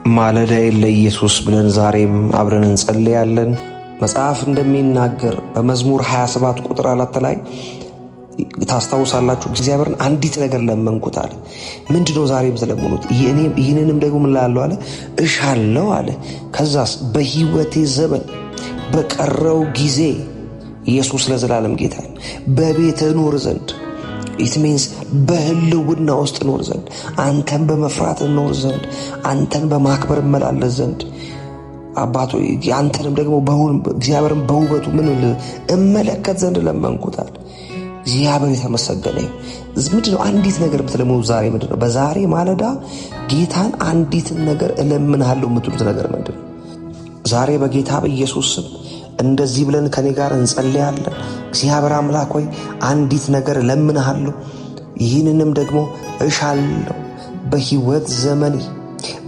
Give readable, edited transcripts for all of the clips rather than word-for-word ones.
ማለዳዬ ለኢየሱስ ብለን ዛሬም አብረን እንጸልያለን። መጽሐፍ እንደሚናገር በመዝሙር 27 ቁጥር 4 ላይ ታስታውሳላችሁ፣ እግዚአብሔርን አንዲት ነገር ለመንኩት አለ። ምንድነው ዛሬ የምትለምኑት? ይህንንም ደግሞ ምን ላለው አለ እሻለው አለ። ከዛስ በህይወቴ ዘመን በቀረው ጊዜ ኢየሱስ ለዘላለም ጌታ በቤተ ኖር ዘንድ ኢት ሚንስ በህልውና ውስጥ ኖር ዘንድ፣ አንተን በመፍራት ኖር ዘንድ፣ አንተን በማክበር እመላለስ ዘንድ አባቶ አንተንም ደግሞ እግዚአብሔርን በውበቱ ምን እመለከት ዘንድ ለመንኩታል። እግዚአብሔር የተመሰገነ ይሁን። ምንድነው አንዲት ነገር ብትለምኑ ዛሬ ምንድነው? በዛሬ ማለዳ ጌታን አንዲትን ነገር እለምንሃለሁ የምትሉት ነገር ምንድነው? ዛሬ በጌታ በኢየሱስ ስም እንደዚህ ብለን ከኔ ጋር እንጸልያለን። እግዚአብሔር አምላክ ሆይ አንዲት ነገር እለምንሃለሁ፣ ይህንንም ደግሞ እሻለሁ። በህይወት ዘመኔ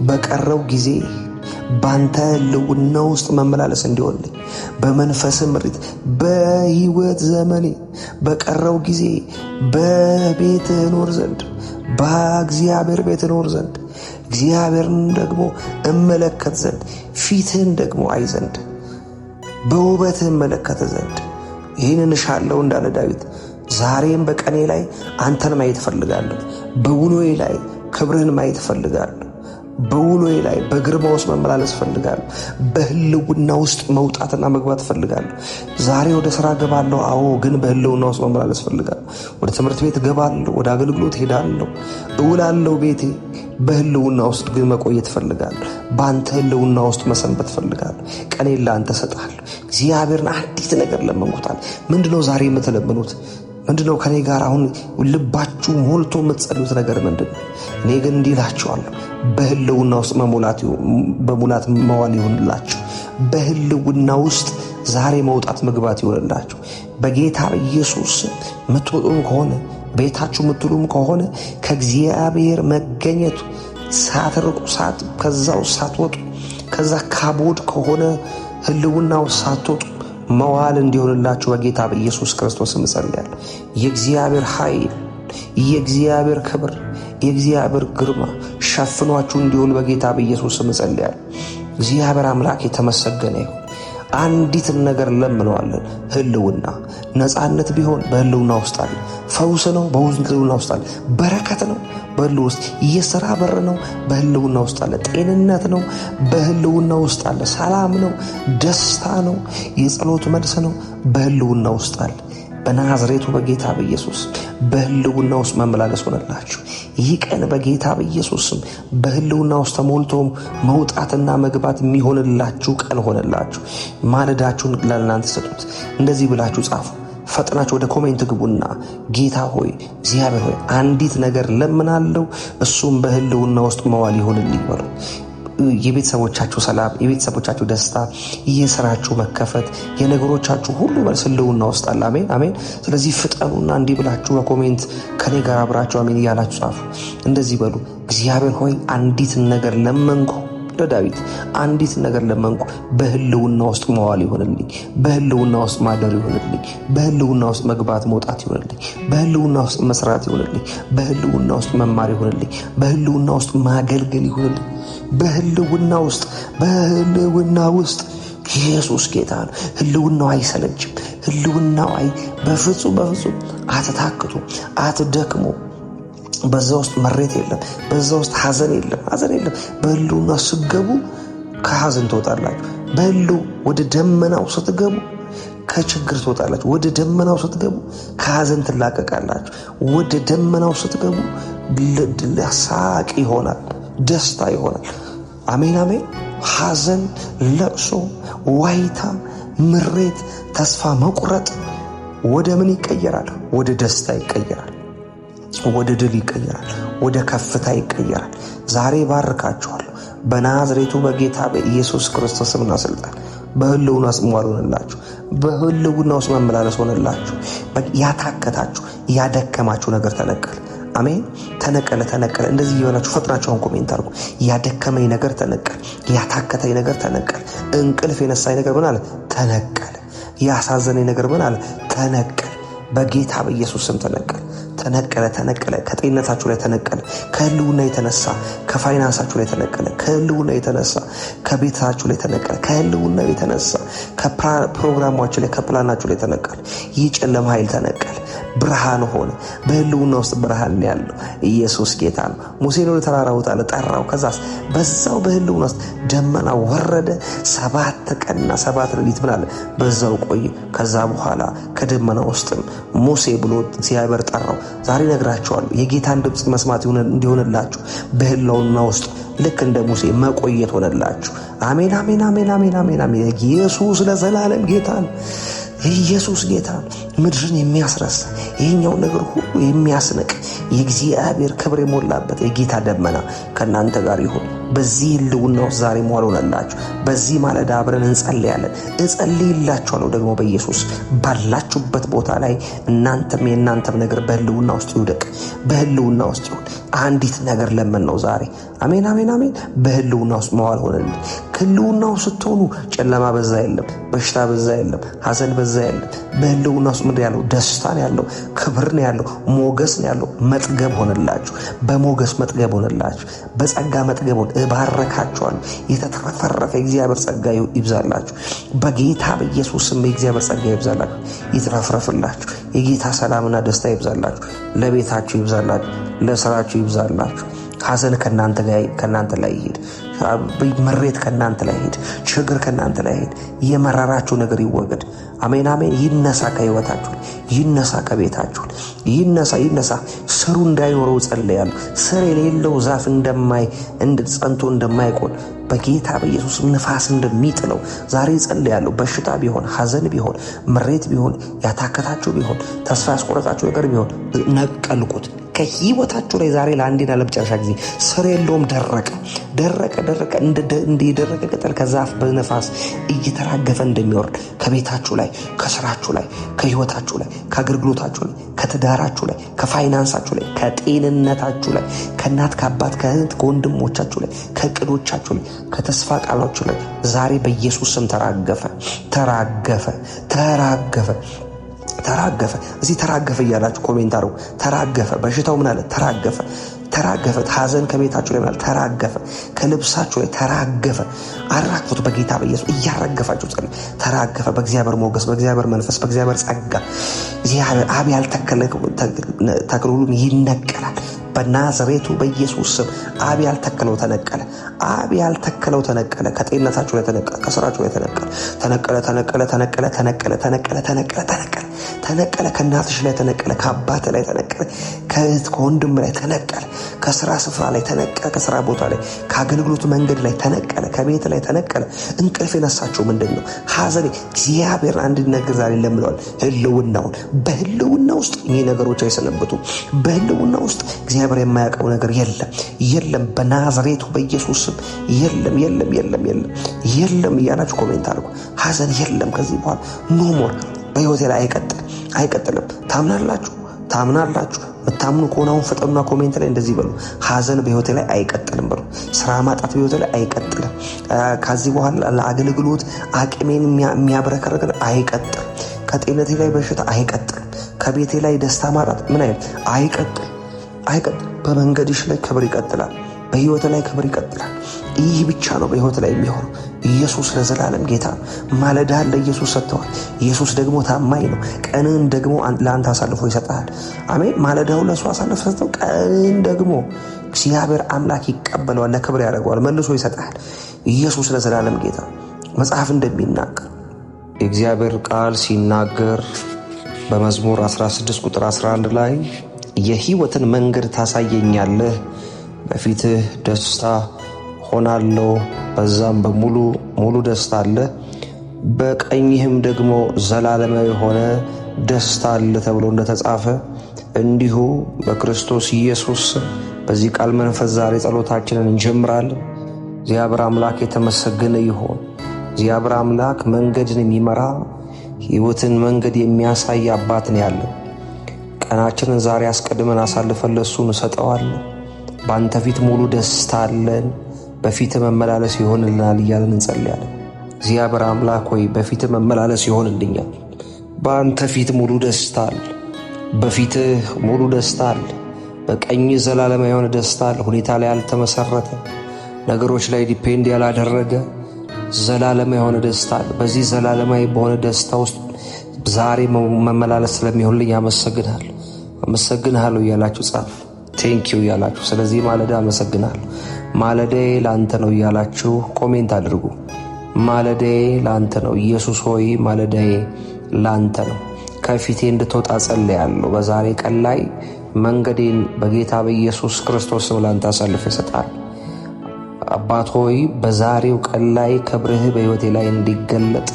በቀረው ጊዜ ባንተ ህልውና ውስጥ መመላለስ እንዲሆንልኝ፣ በመንፈስ ምሪት በህይወት ዘመኔ በቀረው ጊዜ በቤት እኖር ዘንድ፣ በእግዚአብሔር ቤት እኖር ዘንድ፣ እግዚአብሔርን ደግሞ እመለከት ዘንድ፣ ፊትህን ደግሞ አይ ዘንድ፣ በውበትህ እመለከት ዘንድ ይህንን እሻለሁ እንዳለ ዳዊት ዛሬም በቀኔ ላይ አንተን ማየት እፈልጋለሁ። በውሎዬ ላይ ክብርህን ማየት እፈልጋለሁ። በውሎዬ ላይ በግርማ ውስጥ መመላለስ እፈልጋለሁ። በህልውና ውስጥ መውጣትና መግባት እፈልጋለሁ። ዛሬ ወደ ስራ ገባለሁ፣ አዎ፣ ግን በህልውና ውስጥ መመላለስ እፈልጋለሁ። ወደ ትምህርት ቤት ገባለሁ፣ ወደ አገልግሎት ሄዳለሁ፣ እውላለሁ ቤቴ፣ በህልውና ውስጥ ግን መቆየት እፈልጋለሁ። በአንተ ህልውና ውስጥ መሰንበት እፈልጋለሁ። ቀኔን ለአንተ እሰጥሃለሁ። እግዚአብሔርን አንዲት ነገር ለመንኩታል። ምንድነው ዛሬ የምትለምኑት? ምንድነው ከኔ ጋር አሁን ልባችሁ ሞልቶ የምትጸሉት ነገር ምንድነው? እኔ ግን እንዲህ እላችኋለሁ፣ በህልውና ውስጥ በሙላት መዋል ይሁንላችሁ። በህልውና ውስጥ ዛሬ መውጣት መግባት ይሁንላችሁ። በጌታ በኢየሱስ የምትወጡም ከሆነ ቤታችሁ የምትሉም ከሆነ ከእግዚአብሔር መገኘቱ ሳትርቁ ከዛው ሳትወጡ ከዛ ካቦድ ከሆነ ህልውናው ሳትወጡ መዋል እንዲሆንላችሁ በጌታ በኢየሱስ ክርስቶስ እጸልያለሁ። የእግዚአብሔር ኃይል፣ የእግዚአብሔር ክብር፣ የእግዚአብሔር ግርማ ሸፍኗችሁ እንዲሆን በጌታ በኢየሱስ እጸልያለሁ። እግዚአብሔር አምላክ የተመሰገነ ይሁን። አንዲትን ነገር ለምነዋለን። ህልውና ነፃነት ቢሆን በህልውና ውስጥ አለ። ፈውስ ነው በህልውና ውስጥ አለ። በረከት ነው በህልውና ውስጥ፣ የሥራ በር ነው በህልውና ውስጥ አለ። ጤንነት ነው በህልውና ውስጥ አለ። ሰላም ነው፣ ደስታ ነው፣ የጸሎት መልስ ነው በህልውና ውስጥ አለ። በናዝሬቱ በጌታ በኢየሱስ በህልውና ውስጥ መመላለስ ሆነላችሁ። ይህ ቀን በጌታ በኢየሱስ በህልውና ውስጥ ተሞልቶ መውጣትና መግባት የሚሆንላችሁ ቀን ሆነላችሁ። ማለዳችሁን ለእናንተ ሰጡት። እንደዚህ ብላችሁ ጻፉ። ፈጥናችሁ ወደ ኮሜንት ግቡና ጌታ ሆይ፣ እግዚአብሔር ሆይ አንዲት ነገር ለምናለሁ፣ እሱም በህልውና ውስጥ መዋል ይሆንልኝ በሉ። የቤተሰቦቻችሁ ሰላም፣ የቤተሰቦቻችሁ ደስታ፣ የሥራችሁ መከፈት፣ የነገሮቻችሁ ሁሉ መልስ ህልውና ውስጥ አለ። አሜን አሜን። ስለዚህ ፍጠኑና እንዲህ ብላችሁ በኮሜንት ከኔ ጋር አብራችሁ አሜን እያላችሁ ጻፉ። እንደዚህ በሉ፣ እግዚአብሔር ሆይ አንዲት ነገር ለመንኩ፣ ለዳዊት አንዲት ነገር ለመንኩ፣ በህልውና ውስጥ መዋል ይሆንልኝ፣ በህልውና ውስጥ ማደር ይሆንልኝ፣ በህልውና ውስጥ መግባት መውጣት ይሆንልኝ፣ በህልውና ውስጥ መስራት ይሆንልኝ፣ በህልውና ውስጥ መማር ይሆንልኝ፣ በህልውና ውስጥ ማገልገል ይሆንልኝ። በህልውና ውስጥ ኢየሱስ ጌታ ነው። ህልውናው አይሰለችም። ህልውናው በፍጹም አትታክቱ፣ አትደክሙ። በዛ ውስጥ መሬት የለም። በዛ ውስጥ ሐዘን የለም። በህልውና ስትገቡ ከሐዘን ትወጣላችሁ። ወደ ደመናው ስትገቡ ከችግር ትወጣላችሁ። ወደ ደመናው ስትገቡ ከሐዘን ትላቀቃላችሁ። ወደ ደመናው ስትገቡ ሳቅ ይሆናል፣ ደስታ ይሆናል። አሜን አሜን። ሐዘን፣ ለቅሶ፣ ዋይታ፣ ምሬት፣ ተስፋ መቁረጥ ወደ ምን ይቀየራል? ወደ ደስታ ይቀየራል። ወደ ድል ይቀየራል። ወደ ከፍታ ይቀየራል። ዛሬ ባርካችኋለሁ በናዝሬቱ በጌታ በኢየሱስ ክርስቶስ ስምና ስልጣን። በህልውና ውስጥ መዋል ሆነላችሁ። በህልውና ውስጥ መመላለስ ሆነላችሁ። ያታከታችሁ ያደከማችሁ ነገር ተነቀለ። አሜን። ተነቀለ። እንደዚህ የሆናችሁ ፈጥናችሁ ኮሜንት አድርጉ። ያደከመኝ ነገር ተነቀለ። ያታከተኝ ነገር ተነቀለ። እንቅልፍ የነሳኝ ነገር ምን አለ? ተነቀለ። ያሳዘነኝ ነገር ምን አለ? ተነቀለ። በጌታ በኢየሱስ ስም ተነቀለ። ተነቀለ። ከጤንነታችሁ ላይ ተነቀለ። ከህልውና የተነሳ ከፋይናንሳችሁ ላይ ተነቀለ። ከህልውና የተነሳ ከቤታችሁ ላይ ተነቀለ። ከህልውና የተነሳ ከፕሮግራማችሁ ላይ ከፕላናችሁ ላይ ተነቀለ። ይህ ጨለማ ኃይል ተነቀለ። ብርሃን ሆነ። በህልውና ውስጥ ብርሃን ያለው ኢየሱስ ጌታ ነው። ሙሴን ወደ ተራራ ወጣ ጠራው። ከዛስ በዛው በህልውና ውስጥ ደመና ወረደ። 7 ቀንና 7 ሌሊት ምናለ በዛው ቆየ። ከዛ በኋላ ከደመና ውስጥም ሙሴ ብሎ እግዚአብሔር ጠራው። ዛሬ ነግራችኋለሁ የጌታን ድምፅ መስማት እንዲሆንላችሁ በህልውና ውስጥ ልክ እንደ ሙሴ መቆየት ሆነላችሁ። አሜን አሜን አሜን አሜን አሜን አሜን። ኢየሱስ ለዘላለም ጌታ ነው። ኢየሱስ ጌታ ምድርን የሚያስረሳ ይሄኛውን ነገር ሁሉ የሚያስነቅ የእግዚአብሔር ክብር የሞላበት የጌታ ደመና ከእናንተ ጋር ይሁን። በዚህ ህልውና ውስጥ ዛሬ መዋል ሆነላችሁ። በዚህ ማለዳ አብረን እንጸልያለን። እጸልይላችኋለሁ ደግሞ በኢየሱስ ባላችሁበት ቦታ ላይ የእናንተም ነገር በህልውና ውስጥ ይውደቅ። በህልውና ውስጥ ይሁን። አንዲት ነገር ለምን ነው ዛሬ። አሜን አሜን አሜን። በህልውና ውስጥ መዋል ሆነልን። ህልውና ውስጥ ስትሆኑ ጨለማ በዛ የለም፣ በሽታ በዛ የለም፣ ሐዘን በዛ የለም። በህልውና ውስጥ ምንድን ያለው? ደስታ ነው ያለው፣ ክብር ነው ያለው፣ ሞገስ ነው ያለው። መጥገብ ሆነላችሁ። በሞገስ መጥገብ ሆነላችሁ። በጸጋ መጥገብ ሆነ። እባረካችኋለሁ። የተትረፈረፈ የእግዚአብሔር ጸጋ ይብዛላችሁ። በጌታ በኢየሱስ ስም የእግዚአብሔር ጸጋ ይብዛላችሁ፣ ይትረፍረፍላችሁ። የጌታ ሰላምና ደስታ ይብዛላችሁ። ለቤታችሁ ይብዛላችሁ፣ ለስራችሁ ይብዛላችሁ። ሐዘን ከእናንተ ላይ ይሄድ። መሬት ከእናንተ ላይ ይሄድ። ችግር ከእናንተ ላይ ይሄድ። የመራራችሁ ነገር ይወገድ። አሜን አሜን። ይነሳ ከህይወታችሁ፣ ይነሳ ከቤታችሁ፣ ይነሳ። ስሩ እንዳይኖረው ጸልያለሁ። ስር የሌለው ዛፍ ጸንቶ እንደማይቆም በጌታ በኢየሱስ ንፋስ እንደሚጥለው ዛሬ ጸልያለሁ። በሽታ ቢሆን፣ ሐዘን ቢሆን፣ መሬት ቢሆን፣ ያታከታችሁ ቢሆን፣ ተስፋ ያስቆረጣችሁ ነገር ቢሆን ነቀልኩት ከህይወታችሁ ላይ ዛሬ ለአንዴና ለመጨረሻ ጊዜ። ስር የለውም። ደረቀ። እንደደረቀ ቅጠል ከዛፍ በነፋስ እየተራገፈ እንደሚወርድ ከቤታችሁ ላይ፣ ከስራችሁ ላይ፣ ከህይወታችሁ ላይ፣ ከአገልግሎታችሁ ላይ፣ ከትዳራችሁ ላይ፣ ከፋይናንሳችሁ ላይ፣ ከጤንነታችሁ ላይ፣ ከእናት ከአባት ከእህት ከወንድሞቻችሁ ላይ፣ ከእቅዶቻችሁ ላይ፣ ከተስፋ ቃላችሁ ላይ ዛሬ በኢየሱስ ስም ተራገፈ። እዚህ ተራገፈ እያላችሁ ኮሜንት አድርጉ። ተራገፈ። በሽታው ምን አለ? ተራገፈ። ሐዘን ከቤታችሁ ላይ ማለት ተራገፈ። ከልብሳችሁ ላይ ተራገፈ። አራግፉት በጌታ በኢየሱስ እያረገፋችሁ ጸልዩ። ተራገፈ። በእግዚአብሔር ሞገስ፣ በእግዚአብሔር መንፈስ፣ በእግዚአብሔር ጸጋ እግዚአብሔር አብ ያልተከለ ተክል ሁሉ ይነቀላል። በናዝሬቱ በኢየሱስ ስም አብ ያልተከለው ተነቀለ። አብ ያልተከለው ተነቀለ። ከጤንነታችሁ ላይ ተነቀለ። ከስራችሁ ላይ ተነቀለ። ከእናትሽ ላይ ተነቀለ። ከአባት ላይ ተነቀለ። ከእህት ከወንድም ላይ ተነቀለ። ከስራ ስፍራ ላይ ተነቀለ። ከስራ ቦታ ላይ፣ ከአገልግሎት መንገድ ላይ ተነቀለ። ከቤት ላይ ተነቀለ። እንቅልፍ የነሳችሁ ምንድን ነው? ሐዘን። እግዚአብሔር አንድ ነገር ዛሬ ለምለዋል። ህልውናውን በህልውና ውስጥ ይህ ነገሮች አይሰነበቱም። በህልውና ውስጥ እግዚአብሔር የማያውቀው ነገር የለም። በናዝሬቱ በኢየሱስ ስም የለም እያላችሁ ኮሜንት አድርጉ። ሐዘን የለም ከዚህ በኋላ ኖ ሞር። በህይወቴ ላይ አይቀጥልም። ታምናላችሁ? የምታምኑ ከሆነ አሁን ፍጠኑና ኮሜንት ላይ እንደዚህ በሉ። ሐዘን በህይወቴ ላይ አይቀጥልም በሉ። ስራ ማጣት በህይወቴ ላይ አይቀጥልም። ከዚህ በኋላ ለአገልግሎት አቅሜን የሚያብረከረክ አይቀጥልም። ከጤንነቴ ላይ በሽታ አይቀጥልም። ከቤቴ ላይ ደስታ ማጣት አይቀጥልም። በመንገድሽ ላይ ክብር ይቀጥላል። በህይወት ላይ ክብር ይቀጥላል። ይህ ብቻ ነው በህይወት ላይ የሚሆነው። ኢየሱስ ለዘላለም ጌታ ነው። ማለዳህን ለኢየሱስ ሰጥተዋል። ኢየሱስ ደግሞ ታማኝ ነው። ቀንን ደግሞ ለአንተ አሳልፎ ይሰጣል። አሜን። ማለዳው ለእሱ አሳልፎ ሰጥተው፣ ቀንን ደግሞ እግዚአብሔር አምላክ ይቀበለዋል፣ ለክብር ያደርገዋል፣ መልሶ ይሰጣል። ኢየሱስ ለዘላለም ጌታ። መጽሐፍ እንደሚናገር የእግዚአብሔር ቃል ሲናገር በመዝሙር 16 ቁጥር 11 ላይ የህይወትን መንገድ ታሳየኛለህ፣ በፊትህ ደስታ ሆናለሁ፣ በዛም ሙሉ ደስታ አለ፣ በቀኝህም ደግሞ ዘላለማዊ የሆነ ደስታ አለ ተብሎ እንደተጻፈ እንዲሁ በክርስቶስ ኢየሱስ በዚህ ቃል መንፈስ ዛሬ ጸሎታችንን እንጀምራለን። እግዚአብሔር አምላክ የተመሰገነ ይሁን። እግዚአብሔር አምላክ መንገድን የሚመራ ህይወትን መንገድ የሚያሳይ አባት ነው ያለው። ቀናችንን ዛሬ አስቀድመን አሳልፈን ለእሱ እንሰጠዋለን። በአንተ ፊት ሙሉ ደስታ አለን፣ በፊት መመላለስ ይሆንልናል እያለን እንጸልያለን። እግዚአብሔር አምላክ ሆይ በፊት መመላለስ ይሆንልኛል፣ በአንተ ፊት ሙሉ ደስታ አለ፣ በፊትህ ሙሉ ደስታ አለ። በቀኝህ ዘላለማዊ የሆነ ደስታ አለ። ሁኔታ ላይ ያልተመሰረተ፣ ነገሮች ላይ ዲፔንድ ያላደረገ ዘላለማዊ የሆነ ደስታ አለ። በዚህ ዘላለማዊ በሆነ ደስታ ውስጥ ዛሬ መመላለስ ስለሚሆንልኝ አመሰግንሃለሁ እያላችሁ ጻፍ። ቴንኪው እያላችሁ ስለዚህ ማለዳ አመሰግንሃለሁ፣ ማለዳዬ ለአንተ ነው እያላችሁ ኮሜንት አድርጉ። ማለዳዬ ለአንተ ነው ኢየሱስ ሆይ፣ ማለዳዬ ለአንተ ነው። ከፊቴ እንድትወጣ ጸልያለሁ። በዛሬ ቀን ላይ መንገዴን በጌታ በኢየሱስ ክርስቶስ ስም ላንተ አሳልፌ እሰጣለሁ። አባት ሆይ በዛሬው ቀን ላይ ክብርህ በሕይወቴ ላይ እንዲገለጥ፣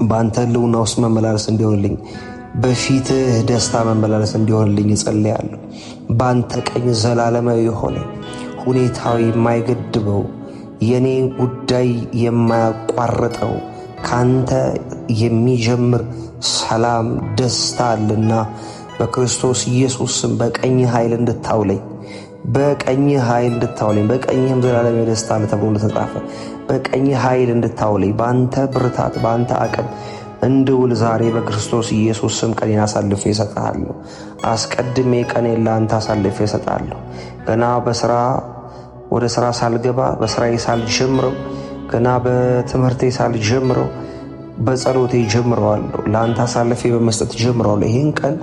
በአንተ ሕልውና ውስጥ መመላለስ እንዲሆንልኝ፣ በፊትህ ደስታ መመላለስ እንዲሆንልኝ እጸልያለሁ። በአንተ ቀኝ ዘላለማዊ የሆነ ሁኔታዊ የማይገድበው የኔ ጉዳይ የማያቋርጠው ካንተ የሚጀምር ሰላም ደስታ አለና በክርስቶስ ኢየሱስም በቀኝ ኃይል እንድታውለኝ፣ በቀኝህም ዘላለም ደስታ አለ ተብሎ እንደተጻፈ በቀኝ ኃይል እንድታውለኝ፣ በአንተ ብርታት በአንተ አቅም እንድውል ዛሬ በክርስቶስ ኢየሱስ ስም ቀኔን አሳልፌ እሰጥሃለሁ። አስቀድሜ ቀኔን ለአንተ አሳልፌ እሰጣለሁ። ገና ወደ ስራ ሳልገባ፣ በስራዬ ሳልጀምረው፣ ገና በትምህርቴ ሳልጀምረው በጸሎቴ ጀምረዋለሁ። ለአንተ አሳልፌ በመስጠት ጀምረዋለሁ። ይህን ቀን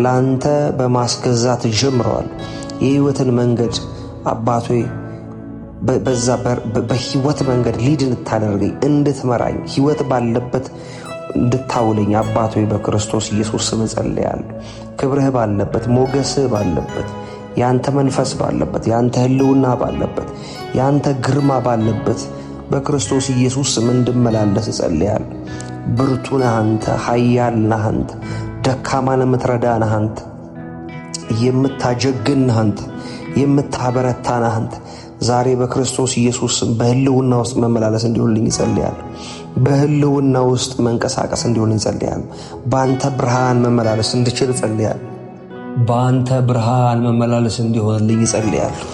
ለአንተ በማስገዛት ጀምረዋለሁ። የህይወትን መንገድ አባቶ በዛ በህይወት መንገድ ሊድ እንድታደርገኝ እንድትመራኝ ህይወት ባለበት እንድታውለኝ አባቶ በክርስቶስ ኢየሱስ ስም ጸልያለሁ። ክብርህ ባለበት፣ ሞገስህ ባለበት፣ ያንተ መንፈስ ባለበት፣ ያንተ ህልውና ባለበት፣ ያንተ ግርማ ባለበት በክርስቶስ ኢየሱስ ስም እንድመላለስ ጸልያለሁ። ብርቱ ነህ አንተ፣ ኃያል ነህ አንተ፣ ደካማን የምትረዳ ነህ አንተ፣ የምታጀግን ነህ አንተ፣ የምታበረታ ነህ አንተ። ዛሬ በክርስቶስ ኢየሱስ ስም በህልውና ውስጥ መመላለስ እንዲሆንልኝ ጸልያለሁ። በህልውና ውስጥ መንቀሳቀስ እንዲሆንልኝ ጸልያለሁ። በአንተ ብርሃን መመላለስ እንድችል ጸልያለሁ። በአንተ ብርሃን መመላለስ እንዲሆንልኝ ጸልያለሁ።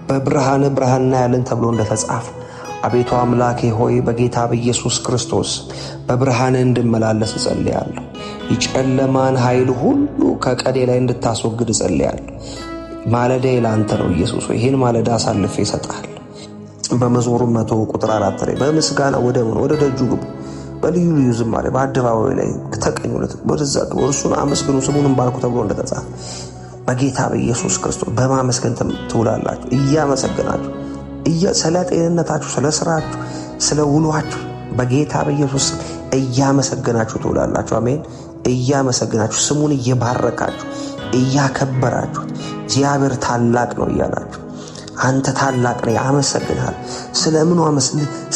በብርሃን እናያለን ተብሎ እንደተጻፈ አቤቱ አምላኬ ሆይ በጌታ በኢየሱስ ክርስቶስ በብርሃን እንድመላለስ ጸልያለሁ። የጨለማን ኃይል ሁሉ ከቀኔ ላይ እንድታስወግድ ጸልያለሁ። ማለዳዬ ለአንተ ነው ኢየሱስ ሆይ፣ ይህን ማለዳ አሳልፌ እሰጥሃለሁ። በመዝሙር 100 ቁጥር 4 ላይ በምስጋና ወደ ደጁ ግቡ፣ በልዩ ልዩ ዝማሬ በአደባባዩ ላይ ተቀኙለት፣ ወደዛ ግቡ፣ እርሱን አመስግኑ፣ ስሙንም ባርኩ ተብሎ እንደተጻፈ በጌታ በኢየሱስ ክርስቶስ በማመስገን ትውላላችሁ። እያመሰገናችሁ ስለ ጤንነታችሁ፣ ስለ ስራችሁ፣ ስለ ውሏችሁ በጌታ በኢየሱስ እያመሰገናችሁ ትውላላችሁ። አሜን። እያመሰገናችሁ ስሙን እየባረካችሁ እያከበራችሁት እግዚአብሔር ታላቅ ነው እያላችሁ አንተ ታላቅ ነህ አመሰግናለሁ።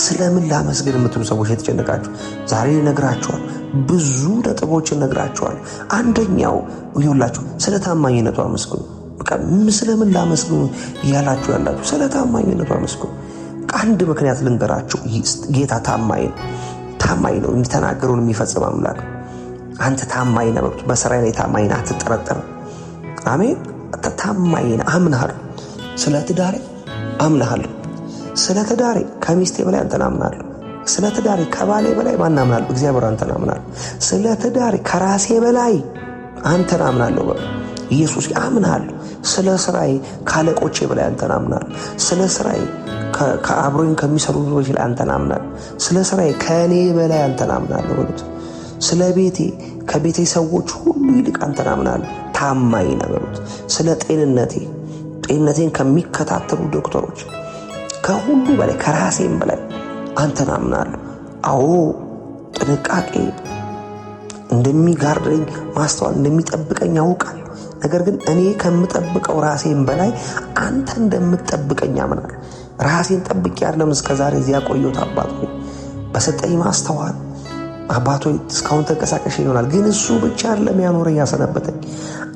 ስለምን ላመስግን የምትሉ ሰዎች የተጨነቃችሁ ዛሬ እነግራችኋለሁ። ብዙ ነጥቦችን እነግራችኋለሁ። አንደኛው ይኸውላችሁ ስለ ታማኝነቱ አመስግኑ። ስለምን ላመስግኑ እያላችሁ ያላችሁ ስለ ታማኝነቱ አመስግኑ። አንድ ምክንያት ልንገራችሁ። ጌታ ታማኝ ነው። የሚተናገረውን የሚፈጽም አምላክ። አንተ ታማኝ ነህ። በስራዬ ላይ ታማኝ ነህ፣ አትጠረጠርም። አሜን። ታማኝ ነህ፣ አምናለሁ። ስለ ትዳሬ አምናለሁ። ስለ ትዳሬ ከሚስቴ በላይ አንተን አምናለሁ። ስለ ትዳሬ ከባሌ በላይ ማን አምናለሁ? እግዚአብሔር አንተን አምናለሁ። ስለ ትዳሬ ከራሴ በላይ አንተን አምናለሁ። ኢየሱስ አምናለሁ። ስለ ስራዬ ካለቆቼ በላይ አንተን አምናለሁ። ስለ ስራዬ ከአብሮኝ ከሚሰሩ ሰዎች ላይ አንተን አምናለሁ። ስለ ስራዬ ከእኔ በላይ አንተን አምናለሁ በሉት። ስለ ቤቴ ከቤቴ ሰዎች ሁሉ ይልቅ አንተን አምናለሁ። ታማኝ ነህ በሉት። ስለ ጤንነቴን ከሚከታተሉ ዶክተሮች ከሁሉ በላይ ከራሴም በላይ አንተን አምናለሁ። አዎ ጥንቃቄ እንደሚጋርደኝ ማስተዋል እንደሚጠብቀኝ ያውቃል። ነገር ግን እኔ ከምጠብቀው ራሴን በላይ አንተ እንደምትጠብቀኝ አምናለሁ። ራሴን ጠብቄ አይደለም እስከዛሬ እዚያ ቆየሁት። አባቶ በሰጠኝ ማስተዋል አባቶ እስካሁን ተንቀሳቀሽ ይሆናል፣ ግን እሱ ብቻ አይደለም ያኖረኝ ያሰነበተኝ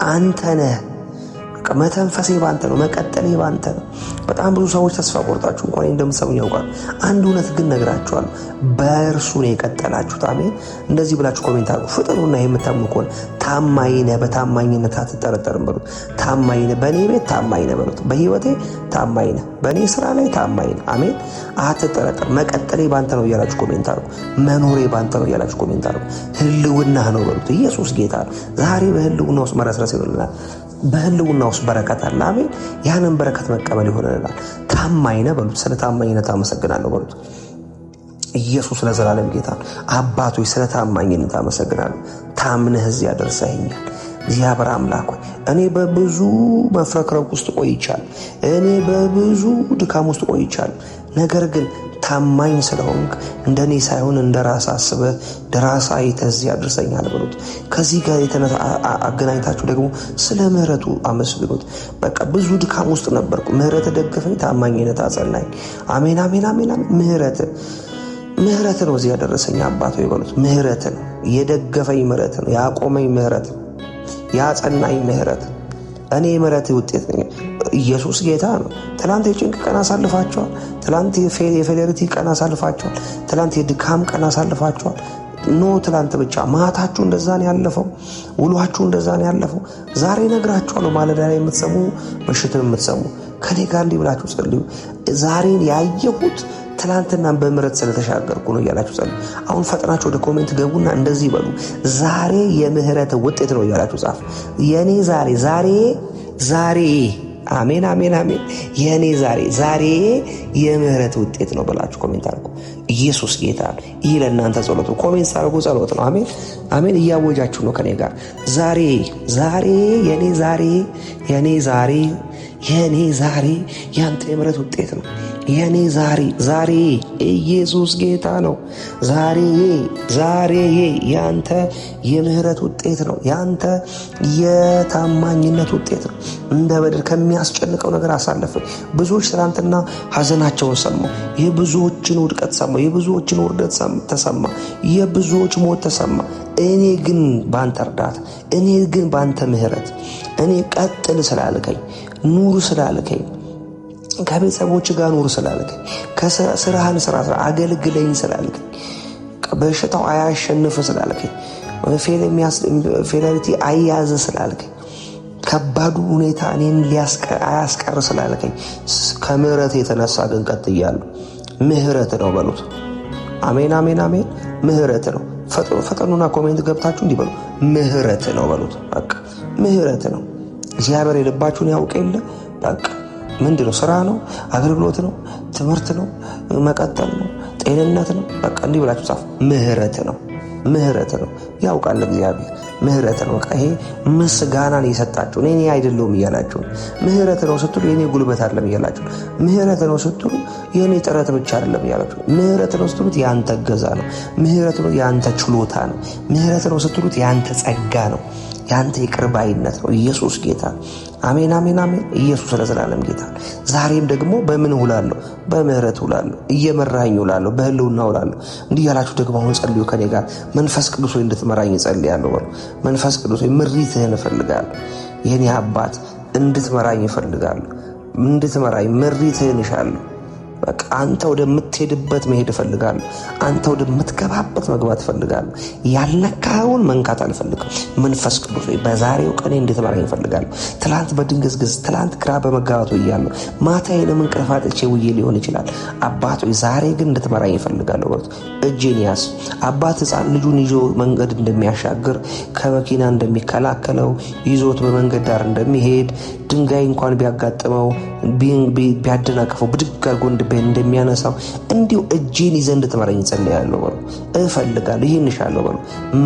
አንተ ነህ። መተንፈሴ ባንተ ነው፣ መቀጠሌ ባንተ ነው። በጣም ብዙ ሰዎች ተስፋ ቆርጣችሁ እንኳን እንደምትሰሙኝ ያውቃሉ። አንድ እውነት ግን ነግራችኋለሁ፣ በእርሱ ነው የቀጠላችሁት። አሜን። እንደዚህ ብላችሁ ኮሜንት አድርጉ። ፍጥሩና የምታምኑ ከሆነ ታማኝ ነህ፣ በታማኝነት አትጠረጠርም በሉት። ታማኝ ነህ፣ በእኔ ቤት ታማኝ ነህ በሉት። በህይወቴ ታማኝ ነህ፣ በእኔ ስራ ላይ ታማኝ ነህ። አሜን። አትጠረጠር። መቀጠሌ ባንተ ነው እያላችሁ ኮሜንት አድርጉ። መኖሬ ባንተ ነው እያላችሁ ኮሜንት አድርጉ። ህልውናህ ነው በሉት። ኢየሱስ ጌታ ነው። ዛሬ በህልውና ውስጥ መረስረስ ይሆንልናል። በህልውና ውስጥ በረከት አለ። አሜን። ያንን በረከት መቀበል ይሆንልናል። ታማኝ ነህ በሉት። ስለ ታማኝነት አመሰግናለሁ በሉት። ኢየሱስ ለዘላለም ጌታ ነው። አባቶች ስለ ታማኝነት አመሰግናለሁ። ታምነህ እዚህ ያደርሰኸኛል። እግዚአብሔር አምላክ ሆይ እኔ በብዙ መፍረክረክ ውስጥ ቆይቻለሁ። እኔ በብዙ ድካም ውስጥ ቆይቻለሁ። ነገር ግን ታማኝ ስለሆንክ እንደኔ ሳይሆን እንደራስ አስበህ እንደራስ አይተህ እዚህ አድርሰኛል በሉት። ከዚህ ጋር አገናኝታችሁ ደግሞ ስለ ምህረቱ አመስግኑት። በቃ ብዙ ድካም ውስጥ ነበርኩ፣ ምህረት ደገፈኝ፣ ታማኝነት አጸናኝ። አሜን አሜን አሜን አሜን። ምህረት ነው እዚህ ያደረሰኝ አባቶ ይበሉት። ምህረት ነው የደገፈኝ፣ ምህረት ነው ያቆመኝ፣ ምህረት ነው ያጸናኝ፣ ምህረት እኔ ምህረት ውጤት ነኝ። ኢየሱስ ጌታ ነው። ትላንት የጭንቅ ቀን አሳልፋቸዋል። ትላንት የፌሌሪቲ ቀን አሳልፋቸዋል። ትላንት የድካም ቀን አሳልፋቸዋል። ትላንት ብቻ ማታችሁ እንደዛ ነው ያለፈው። ውሏችሁ እንደዛ ነው ያለፈው። ዛሬ ነግራችኋለሁ። ማለዳ ላይ የምትሰሙ ምሽትን የምትሰሙ ከኔ ጋር እንዲህ ብላችሁ ጸልዩ። ዛሬን ያየሁት ትላንትና በምህረት ስለተሻገርኩ ነው እያላችሁ ጸልዩ። አሁን ፈጥናችሁ ወደ ኮሜንት ገቡና እንደዚህ በሉ፣ ዛሬ የምህረት ውጤት ነው እያላችሁ ጻፉ። የኔ ዛሬ አሜን አሜን አሜን። የኔ ዛሬ የምህረት ውጤት ነው ብላችሁ ኮሜንት አድርጉ። ኢየሱስ ጌታ ነው። ይህ ለእናንተ ጸሎት ነው። ኮሜንት አድርጉ፣ ጸሎት ነው። አሜን አሜን። እያወጃችሁ ነው ከኔ ጋር። ዛሬ የኔ ዛሬ ያንተ የምህረት ውጤት ነው። የኔ ዛሬ ኢየሱስ ጌታ ነው። ዛሬ ያንተ የምህረት ውጤት ነው። ያንተ የታማኝነት ውጤት ነው። እንደ በድር ከሚያስጨንቀው ነገር አሳለፈ። ብዙዎች ትናንትና ሐዘናቸውን ሰሙ። የብዙዎችን ውድቀት ሰማ። የብዙዎችን ውርደት ተሰማ። የብዙዎች ሞት ተሰማ። እኔ ግን ባንተ እርዳታ፣ እኔ ግን ባንተ ምህረት፣ እኔ ቀጥል ስላልከኝ፣ ኑር ስላልከኝ፣ ከቤተሰቦች ጋር ኑር ስላልከኝ፣ ከስራህን ስራ አገልግለኝ ስላልከኝ፣ በሽታው አያሸንፍ ስላልከኝ፣ ፌለሪቲ አያዘ ስላልከኝ፣ ከባዱ ሁኔታ እኔን አያስቀር ስላልከኝ፣ ከምህረት የተነሳ ግን ቀጥያለሁ። ምህረት ነው በሉት። አሜን አሜን አሜን። ምህረት ነው። ፈጠኑና ኮሜንት ገብታችሁ እንዲህ በሉ፣ ምህረት ነው በሉት። በቃ ምህረት ነው። እግዚአብሔር የልባችሁን ያውቅ የለ። በቃ ምንድነው? ስራ ነው፣ አገልግሎት ነው፣ ትምህርት ነው፣ መቀጠል ነው፣ ጤንነት ነው። በቃ እንዲህ ብላችሁ ጻፉ። ምህረት ነው ያውቃል እግዚአብሔር። ምህረት ነው። በቃ ይሄ ምስጋናን የሰጣችሁ እኔ አይደለሁም እያላችሁ፣ ምህረት ነው ስትሉ የኔ ጉልበት አይደለም እያላችሁ፣ ምህረት ነው ስትሉ የኔ ጥረት ብቻ አይደለም እያላችሁ፣ ምህረት ነው ስትሉት ያንተ እገዛ ነው፣ ምህረት ነው ያንተ ችሎታ ነው፣ ምህረት ነው ስትሉት ያንተ ጸጋ ነው፣ ያንተ ይቅርባይነት ነው። ኢየሱስ ጌታ። አሜን አሜን አሜን። ኢየሱስ ለዘላለም ጌታ። ዛሬም ደግሞ በምን ውላለሁ? በምህረት ውላለሁ። እየመራኝ ውላለሁ፣ በህልውና ውላለሁ። እንዲህ ያላችሁ ደግሞ አሁን ጸልዩ ከኔ ጋር። መንፈስ ቅዱስ ሆይ እንድትመራኝ ጸልያለሁ በሉ። መንፈስ ቅዱስ ሆይ ምሪትህን እፈልጋለሁ። የኔ አባት እንድትመራኝ እፈልጋለሁ። እንድትመራኝ ምሪትህን እሻለሁ። በቃ አንተ ወደምትሄድበት መሄድ እፈልጋለሁ። አንተ ወደምትገባበት መግባት እፈልጋለሁ። ያልነካኸውን መንካት አልፈልግም። መንፈስ ቅዱስ ሆይ በዛሬው ቀኔ እንድትመራኝ እፈልጋለሁ። ትላንት በድንግዝግዝ ትላንት ግራ በመጋባት እያለሁ ማታዬንም እንቅልፍ አጥቼ ውዬ ሊሆን ይችላል። አባት ሆይ ዛሬ ግን እንድትመራኝ እፈልጋለሁ በሉት። እጄን ያዝ። አባት ሕፃን ልጁን ይዞ መንገድ እንደሚያሻግር፣ ከመኪና እንደሚከላከለው፣ ይዞት በመንገድ ዳር እንደሚሄድ፣ ድንጋይ እንኳን ቢያጋጥመው ቢያደናቅፈው ብድግ አድርጎ እንደሚያነሳው እንዲሁ እጄን ይዘህ እንድትመራኝ ጸልያለሁ በሉ። እፈልጋለሁ። ይህን እሻለሁ በሉ።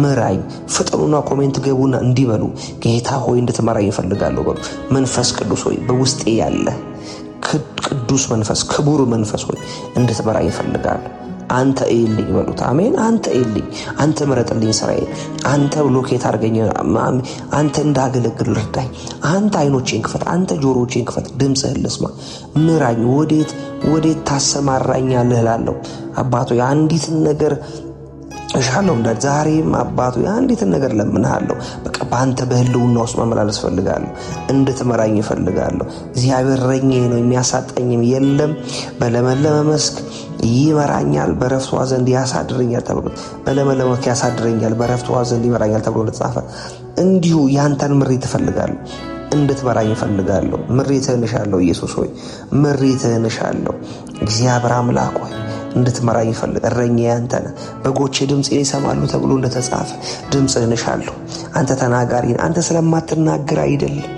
ምራኝ። ፍጠኑና ኮሜንት ገቡና እንዲህ በሉ፣ ጌታ ሆይ እንድትመራኝ እፈልጋለሁ በሉ። መንፈስ ቅዱስ ሆይ በውስጤ ያለ ቅዱስ መንፈስ፣ ክቡር መንፈስ ሆይ እንድትመራኝ እፈልጋለሁ። አንተ እይልኝ በሉት። አሜን። አንተ እይልኝ፣ አንተ ምረጥልኝ ስራዬ፣ አንተ ሎኬት አድርገኝ፣ አንተ እንዳገለግል እርዳኝ። አንተ አይኖቼን ክፈት፣ አንተ ጆሮቼን ክፈት፣ ድምፅህን ልስማ። ምራኝ። ወዴት ታሰማራኛለህ እላለሁ። አባቶ የአንዲትን ነገር እሻለሁ እንዳል ዛሬም አባቱ አንዲት ነገር ለምንሃለሁ። በቃ በአንተ በህልውና ውስጥ መመላለስ ፈልጋለሁ። እንድትመራኝ ፈልጋለሁ። እግዚአብሔር እረኛዬ ነው፣ የሚያሳጣኝም የለም። በለመለመ መስክ ይመራኛል፣ በረፍቷ ዘንድ ያሳድረኛል ተብሎ በለመለመ መስክ ያሳድረኛል፣ በረፍቷ ዘንድ ይመራኛል ተብሎ እንደተጻፈ እንዲሁ ያንተን ምሪት እፈልጋለሁ። እንድትመራኝ እፈልጋለሁ። ምሪትህን እሻለሁ። ኢየሱስ ሆይ ምሪትህን እሻለሁ። እግዚአብሔር አምላክ ሆይ እንድትመራኝ እፈልጋለሁ። እረኛዬ አንተ ነህ። በጎቼ ድምፄን ይሰማሉ ተብሎ እንደተጻፈ ድምፅህን እሻለሁ። አንተ ተናጋሪ ነህ። አንተ ስለማትናገር አይደለም፣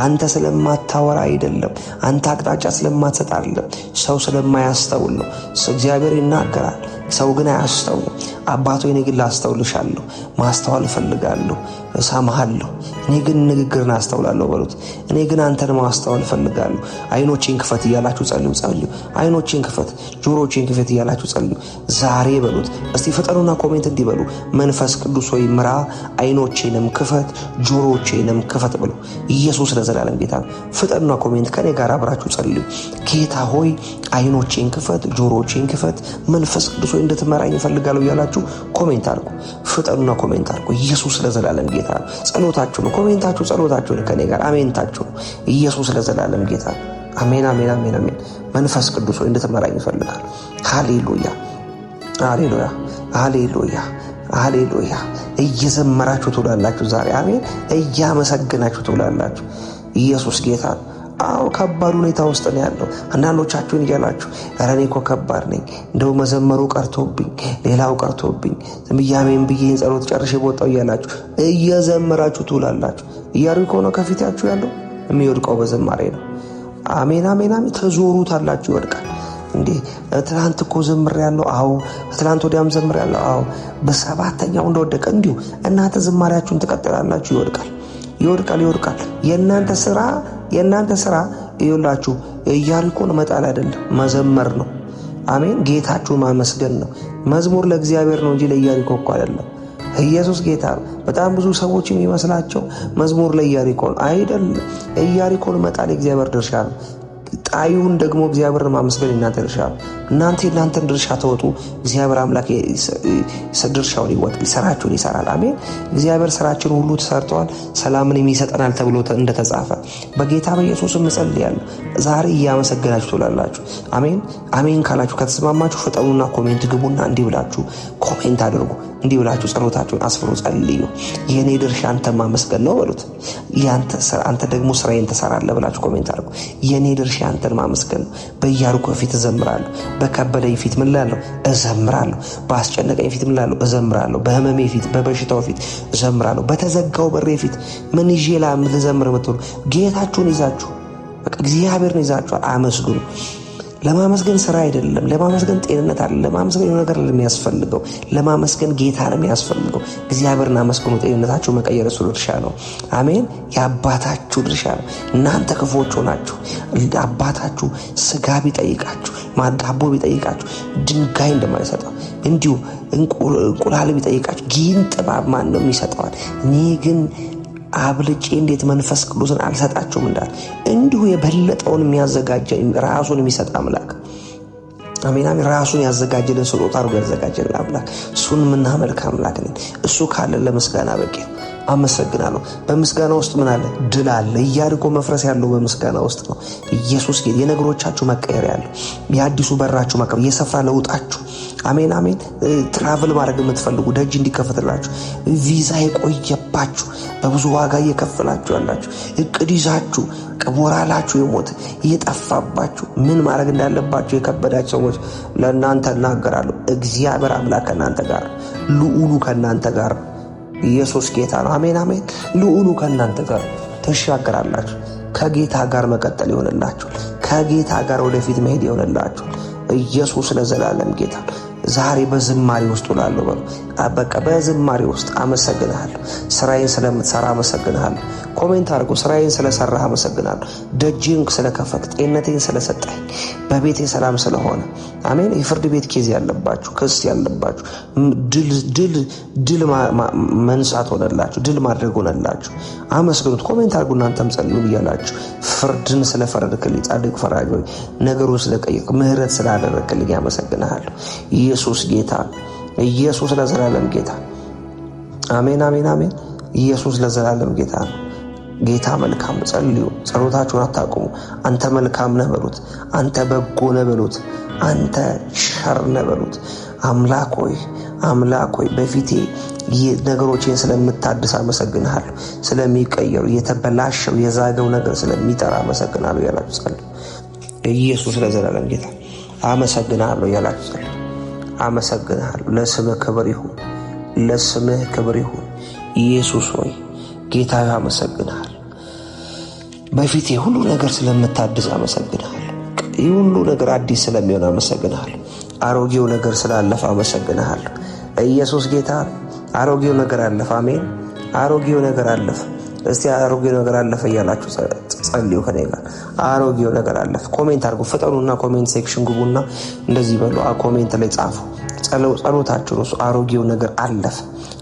አንተ ስለማታወራ አይደለም፣ አንተ አቅጣጫ ስለማትሰጥ አይደለም፣ ሰው ስለማያስተውል ነው። እግዚአብሔር ይናገራል፣ ሰው ግን አያስተውልም። አባቶ እኔ ግን ላስተውልሻለሁ፣ ማስተዋል እፈልጋለሁ፣ እሰማሃለሁ። እኔ ግን ንግግርን አስተውላለሁ በሉት። እኔ ግን አንተን ማስተዋል እፈልጋለሁ። አይኖቼን ክፈት እያላችሁ ጸልዩ። አይኖቼን ክፈት፣ ጆሮቼን ክፈት እያላችሁ ጸልዩ ዛሬ በሉት። እስቲ ፍጠኑና ኮሜንት እንዲበሉ መንፈስ ቅዱስ ሆይ ምራ፣ አይኖቼንም ክፈት፣ ጆሮቼንም ክፈት ብሉ። ኢየሱስ ለዘላለም ጌታ ነው። ፍጠኑና ኮሜንት ከኔ ጋር አብራችሁ ጸልዩ። ጌታ ሆይ አይኖቼን ክፈት፣ ጆሮቼን ክፈት፣ መንፈስ ቅዱስ ሆይ እንድትመራኝ እፈልጋለሁ እያላችሁ ኮሜንት አድርጉ። ፍጠኑና ኮሜንት አድርጉ። ኢየሱስ ለዘላለም ጌታ ነው። ጸሎታችሁ ነው። ኮሜንታችሁ ጸሎታችሁ ነው። ከኔ ጋር አሜንታችሁ ነው። ኢየሱስ ለዘላለም ጌታ ነው። አሜን፣ አሜን፣ አሜን፣ አሜን። መንፈስ ቅዱስ ሆይ እንድትመራኝ እፈልጋለሁ። ሃሌሉያ፣ ሃሌሉያ፣ ሃሌሉያ፣ ሃሌሉያ። እየዘመራችሁ ትውላላችሁ ዛሬ። አሜን። እያመሰግናችሁ ትውላላችሁ። ኢየሱስ ጌታ ነው። አዎ ከባድ ሁኔታ ውስጥ ነው ያለው። አንዳንዶቻችሁን እያላችሁ ኧረ እኔ እኮ ከባድ ነኝ፣ እንደው መዘመሩ ቀርቶብኝ ሌላው ቀርቶብኝ ዝምያሜን ብዬ ጸሎት ጨርሼ በወጣው እያላችሁ እየዘመራችሁ ትውላላችሁ። ኢያሪኮ ነው ከፊታችሁ ያለው፣ የሚወድቀው በዝማሬ ነው። አሜን፣ አሜን፣ አሜን። ተዞሩታላችሁ፣ ይወድቃል። እንዴ ትናንት እኮ ዘምሬያለሁ። አዎ ትናንት ወዲያም ዘምሬያለሁ። አዎ በሰባተኛው እንደወደቀ እንዲሁ እናንተ ዝማሬያችሁን ትቀጥላላችሁ። ይወድቃል፣ ይወድቃል፣ ይወድቃል። የእናንተ ስራ ይኸውላችሁ ኢያሪኮን መጣል አይደለም፣ መዘመር ነው። አሜን። ጌታችሁን ማመስገን ነው። መዝሙር ለእግዚአብሔር ነው እንጂ ለኢያሪኮ እኮ አይደለም። ኢየሱስ ጌታ ነው። በጣም ብዙ ሰዎች የሚመስላቸው መዝሙር ለኢያሪኮ አይደለም። ኢያሪኮን መጣል የእግዚአብሔር ድርሻ ነው። ጣዩን ደግሞ እግዚአብሔርን ማመስገን እናንተ ድርሻ ነው። እናንተ የእናንተን ድርሻ ተወጡ፣ እግዚአብሔር አምላክ ድርሻውን ይወጣል፣ ስራችሁን ይሰራል። አሜን። እግዚአብሔር ስራችን ሁሉ ተሰርተዋል፣ ሰላምን የሚሰጠናል ተብሎ እንደተጻፈ በጌታ በኢየሱስም እጸልያለሁ። ዛሬ እያመሰገናችሁ ትውላላችሁ። አሜን፣ አሜን ካላችሁ ከተስማማችሁ ፍጠኑና ኮሜንት ግቡና እንዲህ ብላችሁ ኮሜንት አድርጉ። እንዲህ ብላችሁ ጸሎታችሁን አስፍሩ፣ ጸልዩ። የኔ ድርሻ አንተ ማመስገን ነው በሉት። አንተ ደግሞ ስራዬን ትሰራለህ ብላችሁ ኮሜንት አድርጉ። የኔ ድርሻ አንተን ማመስገን ነው። በኢያሪኮ ፊት እዘምራለሁ። በከበደኝ ፊት ምን እላለሁ? እዘምራለሁ። በአስጨነቀኝ ፊት ምን እላለሁ? እዘምራለሁ። በህመሜ ፊት፣ በበሽታው ፊት እዘምራለሁ። በተዘጋው በሬ ፊት ምን ይዤ ልዘምር የምትሉ ጌታችሁን ይዛችሁ በቃ እግዚአብሔርን ይዛችሁ አመስግኑ። ለማመስገን ስራ አይደለም፣ ለማመስገን ጤንነት አይደለም፣ ለማመስገን የሆነ ነገር የሚያስፈልገው፣ ለማመስገን ጌታ ነው የሚያስፈልገው። እግዚአብሔርን አመስግኑ። ጤንነታችሁ መቀየር እሱ ድርሻ ነው። አሜን። የአባታችሁ ድርሻ ነው። እናንተ ክፉዎች ሆናችሁ አባታችሁ ስጋ ቢጠይቃችሁ፣ ዳቦ ቢጠይቃችሁ ድንጋይ እንደማይሰጠው እንዲሁ እንቁላል ቢጠይቃችሁ ጊንጥ ማን ነው የሚሰጠዋል? እኔ ግን አብልጬ እንዴት መንፈስ ቅዱስን አልሰጣችሁም እንዳለ እንዲሁ የበለጠውን የሚያዘጋጀ ራሱን የሚሰጥ አምላክ። አሜን፣ አሜን። ራሱን ያዘጋጀልን ስጦታ አድርጎ ያዘጋጀልን አምላክ፣ እሱን የምናመልክ አምላክ ነን። እሱ ካለን ለምስጋና በቂ ነው። አመሰግናለሁ። በምስጋና ውስጥ ምን አለ? ድል አለ። ኢያሪኮ መፍረስ ያለው በምስጋና ውስጥ ነው። ኢየሱስ ጌታ። የነገሮቻችሁ መቀየር ያለው የአዲሱ በራችሁ መቀየር፣ የስፍራ ለውጣችሁ። አሜን፣ አሜን። ትራቭል ማድረግ የምትፈልጉ ደጅ እንዲከፈትላችሁ፣ ቪዛ የቆየባችሁ በብዙ ዋጋ እየከፈላችሁ ያላችሁ፣ እቅድ ይዛችሁ ሞራላችሁ የሞት እየጠፋባችሁ ምን ማድረግ እንዳለባችሁ የከበዳችሁ ሰዎች ለእናንተ እናገራለሁ። እግዚአብሔር አምላክ ከእናንተ ጋር፣ ልዑሉ ከእናንተ ጋር። ኢየሱስ ጌታ ነው። አሜን፣ አሜን። ልዑሉ ከእናንተ ጋር ተሻገራላችሁ። ከጌታ ጋር መቀጠል ይሆንላችሁ። ከጌታ ጋር ወደፊት መሄድ ይሆንላችሁ። ኢየሱስ ለዘላለም ጌታ። ዛሬ በዝማሬ ውስጥ ውላለሁ በሉ። በቃ በዝማሬ ውስጥ አመሰግንሃለሁ። ስራዬን ስለምትሰራ አመሰግንሃለሁ። ኮሜንት አድርጉ። ስራዬን ስለሰራህ አመሰግናለሁ። ደጅን ስለከፈት፣ ጤንነቴን ስለሰጠኝ፣ በቤቴ ሰላም ስለሆነ። አሜን። የፍርድ ቤት ኬዝ ያለባችሁ፣ ክስ ያለባችሁ ድል መንሳት ሆነላችሁ፣ ድል ማድረግ ሆነላችሁ። አመስግኑት። ኮሜንት አድርጉ። እናንተም ጸልዩ እያላችሁ ፍርድን ስለፈረድክልኝ፣ ጻድቅ ፈራጅ ሆይ ነገሩን ስለቀየርክ፣ ምህረት ስላደረግክልኝ አመሰግንሃለሁ። ኢየሱስ ጌታ። ኢየሱስ ለዘላለም ጌታ። አሜን አሜን አሜን። ኢየሱስ ለዘላለም ጌታ ነው። ጌታ መልካም። ጸልዩ፣ ጸሎታችሁን አታቁሙ። አንተ መልካም ነህ በሉት። አንተ በጎ ነህ በሉት። አንተ ቸር ነህ በሉት። አምላክ ሆይ በፊቴ ነገሮችን ስለምታድስ አመሰግንሃለሁ። ስለሚቀየሩ የተበላሸው የዛገው ነገር ስለሚጠራ አመሰግንሃለሁ ያላችሁ ጸልዩ። ኢየሱስ ለዘላለም ጌታ። አመሰግንሃለሁ ያላችሁ ጸልዩ። አመሰግንሃለሁ። ለስምህ ክብር ይሁን፣ ለስምህ ክብር ይሁን። ኢየሱስ ሆይ ጌታ አመሰግንሃለሁ። በፊቴ ሁሉ ነገር ስለምታድስ አመሰግንሃለሁ። ሁሉ ነገር አዲስ ስለሚሆን አመሰግንሃለሁ። አሮጌው ነገር ስላለፈ አመሰግንሃለሁ። ኢየሱስ ጌታ። አሮጌው ነገር አለፈ። አሜን። አሮጌው ነገር አለፈ። እስቲ አሮጌው ነገር አለፈ እያላችሁ ጸልዩ ከኔ ጋር። አሮጌው ነገር አለፈ። ኮሜንት አድርጉ። ፍጠኑና ኮሜንት ሴክሽን ግቡና እንደዚህ በሉ። ኮሜንት ላይ ጻፉ ጸሎታችሁ ነው። አሮጌው ነገር አለፈ፣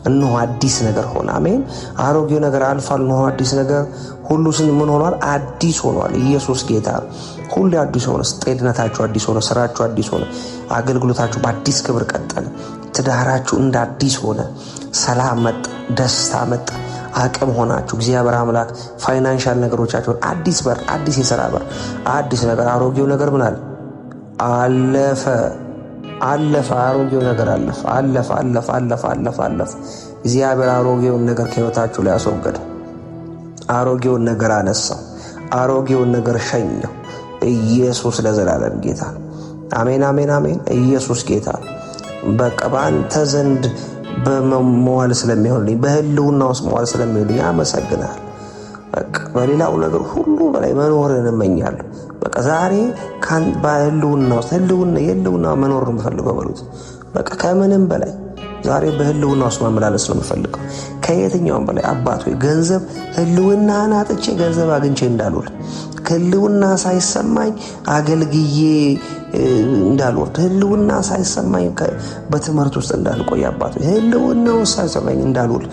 እነሆ አዲስ ነገር ሆነ። አሜን። አሮጌው ነገር አልፏል፣ እነሆ አዲስ ነገር ሁሉ ምን ሆኗል? አዲስ ሆኗል። ኢየሱስ ጌታ። ሁሉ አዲስ ሆነ። ጤንነታችሁ አዲስ ሆነ። ስራችሁ አዲስ ሆነ። አገልግሎታችሁ በአዲስ ክብር ቀጠለ። ትዳራችሁ እንደ አዲስ ሆነ። ሰላም መጣ፣ ደስታ መጣ፣ አቅም ሆናችሁ እግዚአብሔር አምላክ ፋይናንሻል ነገሮቻችሁን አዲስ በር፣ አዲስ የሥራ በር፣ አዲስ ነገር። አሮጌው ነገር ምን አለ? አለፈ። አሮጌው ነገር አለፈ። እግዚአብሔር አሮጌውን ነገር ከሕይወታችሁ ላይ አስወገደ። አሮጌውን ነገር አነሳው። አሮጌውን ነገር ሸኘው። ኢየሱስ ለዘላለም ጌታ። አሜን አሜን አሜን። ኢየሱስ ጌታ። በቃ በአንተ ዘንድ በመዋል ስለሚሆንልኝ፣ በህልውና ውስጥ መዋል ስለሚሆንልኝ አመሰግናለሁ። በቃ በሌላው ነገር ሁሉ በላይ መኖርን እመኛለሁ። በቃ ዛሬ በህልውና ውስጥ የህልውና መኖር ነው የምፈልገው በሉት። በቃ ከምንም በላይ ዛሬ በህልውና ውስጥ መመላለስ ነው የምፈልገው ከየትኛውም በላይ። አባት ሆይ ገንዘብ ህልውናህን አጥቼ ገንዘብ አግኝቼ እንዳልውል፣ ህልውና ሳይሰማኝ አገልግዬ እንዳልወርድ፣ ህልውና ሳይሰማኝ በትምህርት ውስጥ እንዳልቆይ፣ አባት ሆይ ህልውና ሳይሰማኝ እንዳልውል፣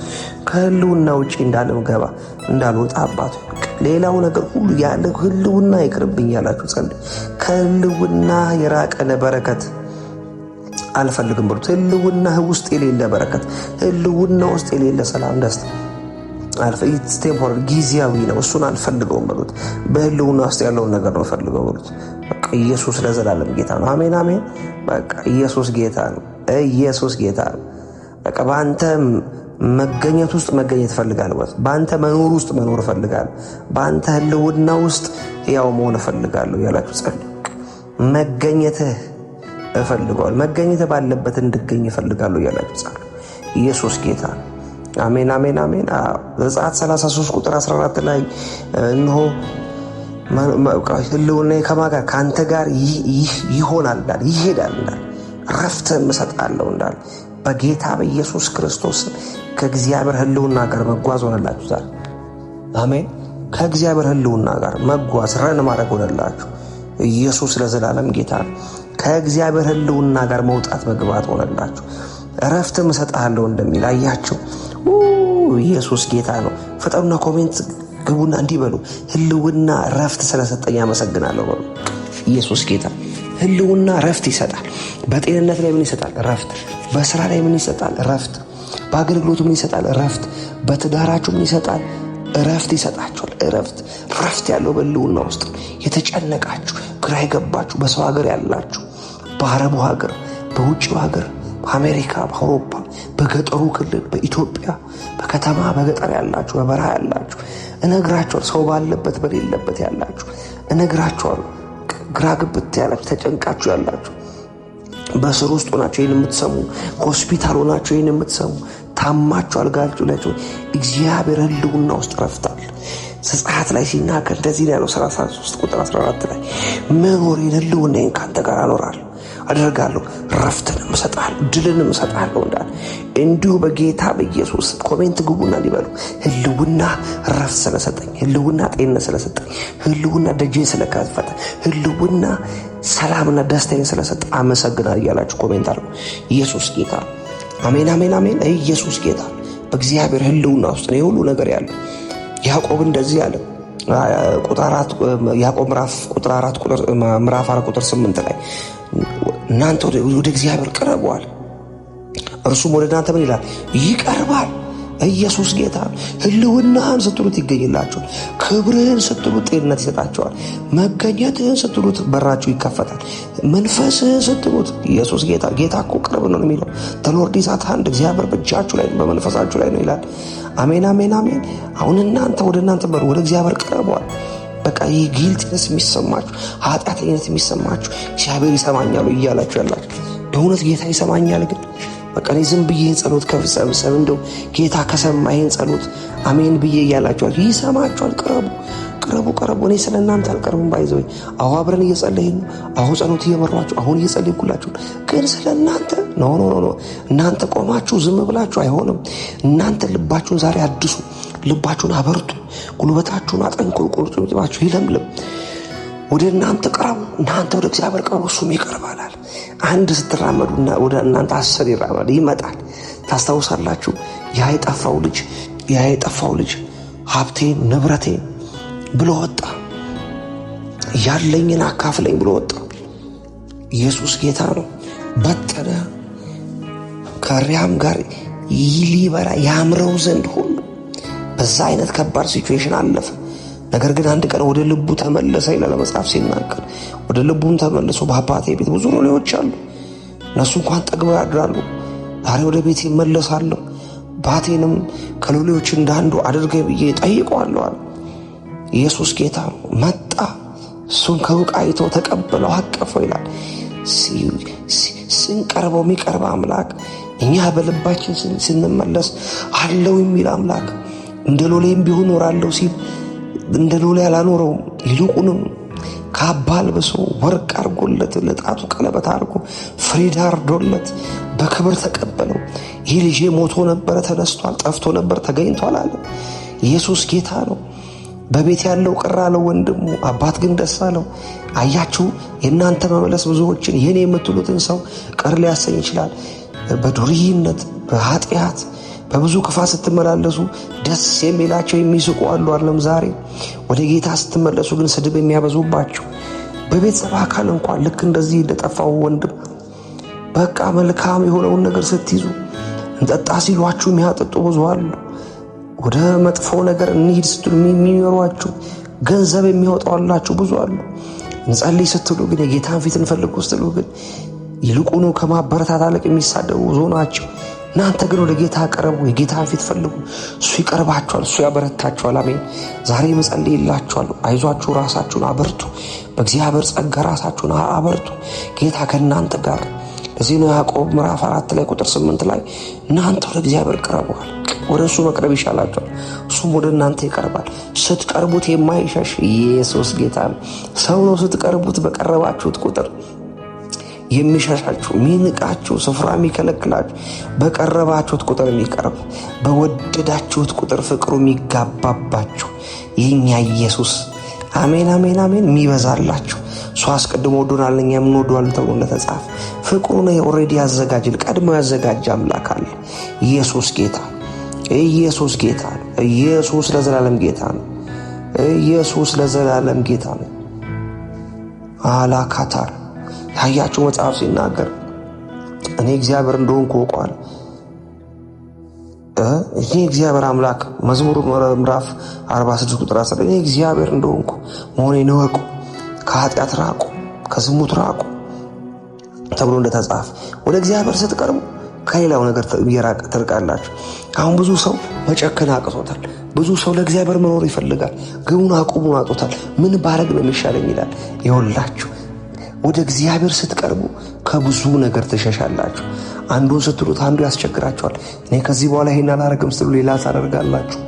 ከህልውና ውጪ እንዳልገባ እንዳልወጣ፣ አባት ሆይ ሌላው ነገር ሁሉ ያለ ህልውና ይቅርብኝ ያላችሁ ጸልዩ። ከህልውና የራቀ በረከት አልፈልግም ብሉት። ህልውና ውስጥ የሌለ በረከት፣ ህልውና ውስጥ የሌለ ሰላም፣ ደስታ ቴምፖራሪ ጊዜያዊ ነው። እሱን አልፈልገውም በሉት። በህልውና ውስጥ ያለውን ነገር ነው ፈልገው በሉት። በቃ ኢየሱስ ለዘላለም ጌታ ነው። አሜን አሜን። በቃ ኢየሱስ ጌታ ነው። ኢየሱስ ጌታ ነው። በቃ በአንተ መገኘት ውስጥ መገኘት እፈልጋለሁ። በአንተ መኖር ውስጥ መኖር እፈልጋለሁ። በአንተ ህልውና ውስጥ ያው መሆን እፈልጋለሁ ያላችሁ ጸልዩ። መገኘትህ እፈልጋለሁ፣ መገኘትህ ባለበት እንድገኝ እፈልጋለሁ ያላችሁ ጸልዩ። ኢየሱስ ጌታ ነው። አሜን አሜን አሜን። ዘጸአት 33 ቁጥር 14 ላይ እነሆ ህልውና ከማን ጋር? ከአንተ ጋር ይሆናል እንዳል፣ ይሄዳል እንዳል፣ ረፍትህን እሰጣለሁ እንዳል፣ በጌታ በኢየሱስ ክርስቶስ ከእግዚአብሔር ህልውና ጋር መጓዝ ሆነላችሁ ዛሬ። አሜን። ከእግዚአብሔር ህልውና ጋር መጓዝ ረን ማድረግ ሆነላችሁ። ኢየሱስ ለዘላለም ጌታ ነው። ከእግዚአብሔር ህልውና ጋር መውጣት መግባት ሆነላችሁ። ረፍትም እሰጥሃለሁ እንደሚል አያችሁ። ኢየሱስ ጌታ ነው። ፍጠኑና ኮሜንት ግቡና እንዲህ በሉ፣ ህልውና ረፍት ስለሰጠኝ አመሰግናለሁ በሉ። ኢየሱስ ጌታ። ህልውና ረፍት ይሰጣል። በጤንነት ላይ ምን ይሰጣል? ረፍት። በስራ ላይ ምን ይሰጣል? ረፍት። በአገልግሎቱ ምን ይሰጣል? ረፍት። በትዳራችሁ ምን ይሰጣል? ረፍት ይሰጣችኋል። ረፍት ያለው በህልውና ውስጥ የተጨነቃችሁ፣ ግራ የገባችሁ፣ በሰው ሀገር ያላችሁ፣ በአረቡ ሀገር፣ በውጭው ሀገር፣ በአሜሪካ፣ በአውሮፓ፣ በገጠሩ ክልል፣ በኢትዮጵያ፣ በከተማ በገጠር ያላችሁ፣ በበረሃ ያላችሁ እነግራችኋል። ሰው ባለበት በሌለበት ያላችሁ እነግራችኋል። ግራ ግብት ያላችሁ፣ ተጨንቃችሁ ያላችሁ፣ በስር ውስጥ ሆናችሁ ይህን የምትሰሙ፣ ሆስፒታል ሆናችሁ ይህን የምትሰሙ፣ ታማችሁ አልጋችሁ ላይ እግዚአብሔር ህልውና ውስጥ ረፍታል። ዘጸአት ላይ ሲናገር እንደዚህ ነው ያለው 33 ቁጥር 14 ላይ መኖሬን ህልውናዬን ካንተ ጋር አኖራለሁ አደርጋለሁ፣ ረፍትንም እሰጥሃለሁ፣ ድልንም እሰጥሃለሁ እንዳለ እንዲሁ በጌታ በኢየሱስ ኮሜንት ግቡና ሊበሉ ህልውና ረፍት ስለሰጠኝ፣ ህልውና ጤንነት ስለሰጠኝ፣ ህልውና ደጄን ስለከፈተ፣ ህልውና ሰላምና ደስታዬን ስለሰጠ አመሰግናለሁ እያላችሁ ኮሜንት አድርጉ። ኢየሱስ ጌታ። አሜን አሜን አሜን። ኢየሱስ ጌታ። በእግዚአብሔር ህልውና ውስጥ ነው ሁሉ ነገር ያለው። ያዕቆብ እንደዚህ አለ ያዕቆብ ምዕራፍ 4 ቁጥር 8 ላይ እናንተ ወደ እግዚአብሔር ቅረቡ አለ። እርሱም ወደ እናንተ ምን ይላል? ይቀርባል። ኢየሱስ ጌታ ነው። ህልውናህን ስትሉት ይገኝላችኋል። ክብርህን ስትሉት ጤንነት ይሰጣችኋል። መገኘትህን ስትሉት በራችሁ ይከፈታል። መንፈስህን ስትሉት ኢየሱስ ጌታ እኮ ቅርብ ነው የሚለው ተሎርድ ኢሳት አንድ እግዚአብሔር በእጃችሁ ላይ በመንፈሳችሁ ላይ ነው ይላል። አሜን አሜን አሜን። አሁን እናንተ ወደ እግዚአብሔር ቀርበዋል። በቃ ይህ ጊልትነስ የሚሰማችሁ ኃጢአተኝነት የሚሰማችሁ እግዚአብሔር ይሰማኛል እያላችሁ ያላችሁ በእውነት ጌታ ይሰማኛል ግን በቃ እኔ ዝም ብዬ ጸሎት ከፍሰም እንደው ጌታ ከሰማ ይሄን ጸሎት አሜን ብዬ እያላችኋል ይሰማችኋል። ቀረቡ። እኔ ስለ እናንተ አልቀርብም። ባይዘው አሁን አብረን እየጸለይን ነው። አሁን ጸሎት እየመራችሁ አሁን እየጸለይኩላችሁ ግን ስለ እናንተ ኖ እናንተ ቆማችሁ ዝም ብላችሁ አይሆንም። እናንተ ልባችሁን ዛሬ አድሱ። ልባችሁን አበርቱ። ጉልበታችሁን አጠንክሩ። ቁርጥማችሁ ይለምልም። ወደ እናንተ ቅረቡ። እናንተ ወደ እግዚአብሔር ቅረቡ፣ እሱም ይቀርባል። አንድ ስትራመዱና ወደ እናንተ 10 ይመጣል። ታስታውሳላችሁ? ያ የጠፋው ልጅ ሀብቴን ንብረቴን ብሎ ወጣ። ያለኝን አካፍለኝ ብሎ ወጣ። ኢየሱስ ጌታ ነው። በተነ ከሪያም ጋር ሊበራ ያምረው ዘንድ ሁሉ በዛ አይነት ከባድ ሲቹዌሽን አለፈ። ነገር ግን አንድ ቀን ወደ ልቡ ተመለሰ ይላል መጽሐፍ ሲናገር። ወደ ልቡም ተመልሶ በአባቴ ቤት ብዙ ሎሌዎች አሉ፣ እነሱ እንኳን ጠግበው ያድራሉ። ዛሬ ወደ ቤት እመለሳለሁ፣ ባቴንም ከሎሌዎች እንዳንዱ አድርገኝ ብዬ ጠይቀዋለሁ አለ። ኢየሱስ ጌታ መጣ። እሱን ከሩቅ አይቶ ተቀበለው፣ አቀፈው ይላል። ስንቀርበው የሚቀርብ አምላክ፣ እኛ በልባችን ስንመለስ አለው የሚል አምላክ፣ እንደ ሎሌም ቢሆን ኖራለሁ ሲል እንደ ሎሌ አላኖረውም። ይልቁንም ካባ አልብሶ ወርቅ አርጎለት ለጣቱ ቀለበት አርጎ ፍሪዳ አርዶለት በክብር ተቀበለው። ይህ ልጄ ሞቶ ነበረ ተነስቷል፣ ጠፍቶ ነበር ተገኝቷል አለ። ኢየሱስ ጌታ ነው። በቤት ያለው ቅር አለው ወንድሙ፣ አባት ግን ደስ አለው። አያችሁ፣ የእናንተ መመለስ ብዙዎችን የኔ የምትሉትን ሰው ቅር ሊያሰኝ ይችላል። በዱርይነት በኃጢአት በብዙ ክፋት ስትመላለሱ ደስ የሚላቸው የሚስቁ አሉ አይደለም? ዛሬ ወደ ጌታ ስትመለሱ ግን ስድብ የሚያበዙባችሁ በቤተሰብ አካል እንኳን ልክ እንደዚህ እንደጠፋው ወንድም በቃ መልካም የሆነውን ነገር ስትይዙ እንጠጣ ሲሏችሁ የሚያጠጡ ብዙ አሉ። ወደ መጥፎ ነገር እንሂድ ስትሉ የሚመሯችሁ ገንዘብ የሚያወጣላችሁ ብዙ አሉ። እንጸልይ ስትሉ ግን የጌታን ፊት እንፈልግ ስትሉ ግን ይልቁኑ ከማበረታት አለቅ የሚሳደቡ ብዙ ናቸው። እናንተ ግን ወደ ጌታ ቀረቡ፣ የጌታን ፊት ፈልጉ፣ እሱ ይቀርባችኋል፣ እሱ ያበረታችኋል። አሜን። ዛሬ እጸልይላችኋለሁ። አይዟችሁ፣ ራሳችሁን አበርቱ፣ በእግዚአብሔር ጸጋ ራሳችሁን አበርቱ። ጌታ ከእናንተ ጋር። ለዚህ ነው ያዕቆብ ምዕራፍ 4 ላይ ቁጥር 8 ላይ እናንተ ወደ እግዚአብሔር ቀርበዋል፣ ወደ እሱ መቅረብ ይሻላችኋል፣ እሱም ወደ እናንተ ይቀርባል። ስትቀርቡት የማይሸሽ ኢየሱስ ጌታ ነው። ሰው ነው ስትቀርቡት በቀረባችሁት ቁጥር የሚሸሻችሁ የሚንቃችሁ ስፍራ የሚከለክላችሁ በቀረባችሁት ቁጥር የሚቀርብ በወደዳችሁት ቁጥር ፍቅሩ የሚጋባባችሁ የኛ ኢየሱስ አሜን አሜን አሜን የሚበዛላችሁ እሱ አስቀድሞ ወዶናል እኛም እንወደዋለን ተብሎ እንደተጻፈ ፍቅሩን ኦልሬዲ ያዘጋጅል ቀድሞ ያዘጋጀ አምላክ አለ። ኢየሱስ ጌታ ኢየሱስ ጌታ ኢየሱስ ለዘላለም ጌታ ነው። ኢየሱስ ለዘላለም ጌታ ነው። አላካታር ያያችሁ መጽሐፍ ሲናገር እኔ እግዚአብሔር እንደሆንኩ አውቀዋለሁ። እኔ እግዚአብሔር አምላክ መዝሙር ምዕራፍ 46 ቁጥር 10 እኔ እግዚአብሔር እንደሆንኩ መሆኔን እወቁ፣ ከኃጢአት ራቁ፣ ከዝሙት ራቁ ተብሎ እንደተጻፈ ወደ እግዚአብሔር ስትቀርቡ ከሌላው ነገር ትርቃላችሁ። አሁን ብዙ ሰው መጨከን አቅቶታል። ብዙ ሰው ለእግዚአብሔር መኖር ይፈልጋል፣ ግቡን አቁሙን አቅቶታል። ምን ባረግ ነው የሚሻለኝ ይላል። ይኸውላችሁ ወደ እግዚአብሔር ስትቀርቡ ከብዙ ነገር ትሸሻላችሁ። አንዱን ስትሉት አንዱ ያስቸግራችኋል። እኔ ከዚህ በኋላ ይሄን አላረግም ስትሉ ሌላ ታደርጋላችሁ።